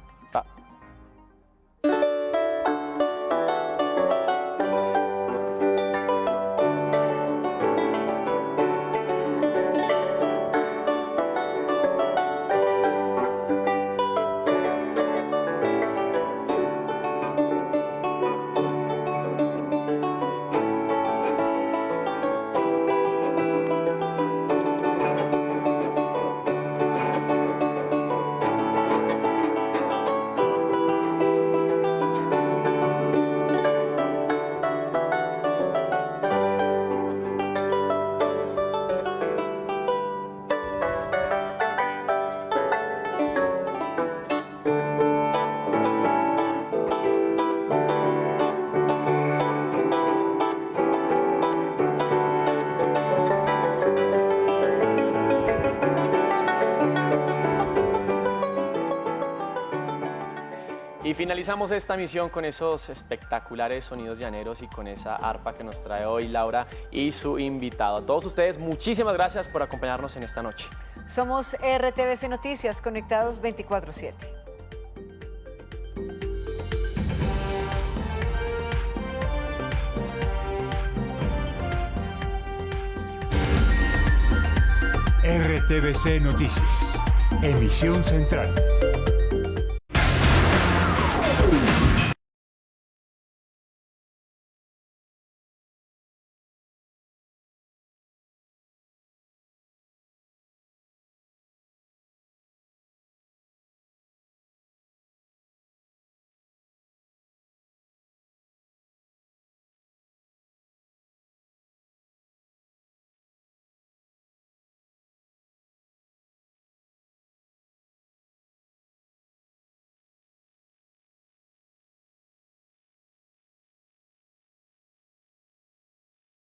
Y finalizamos esta misión con esos espectaculares sonidos llaneros y con esa arpa que nos trae hoy Laura y su invitado. A todos ustedes, muchísimas gracias por acompañarnos en esta noche. Somos RTVC Noticias, conectados 24/7. RTVC Noticias, emisión central.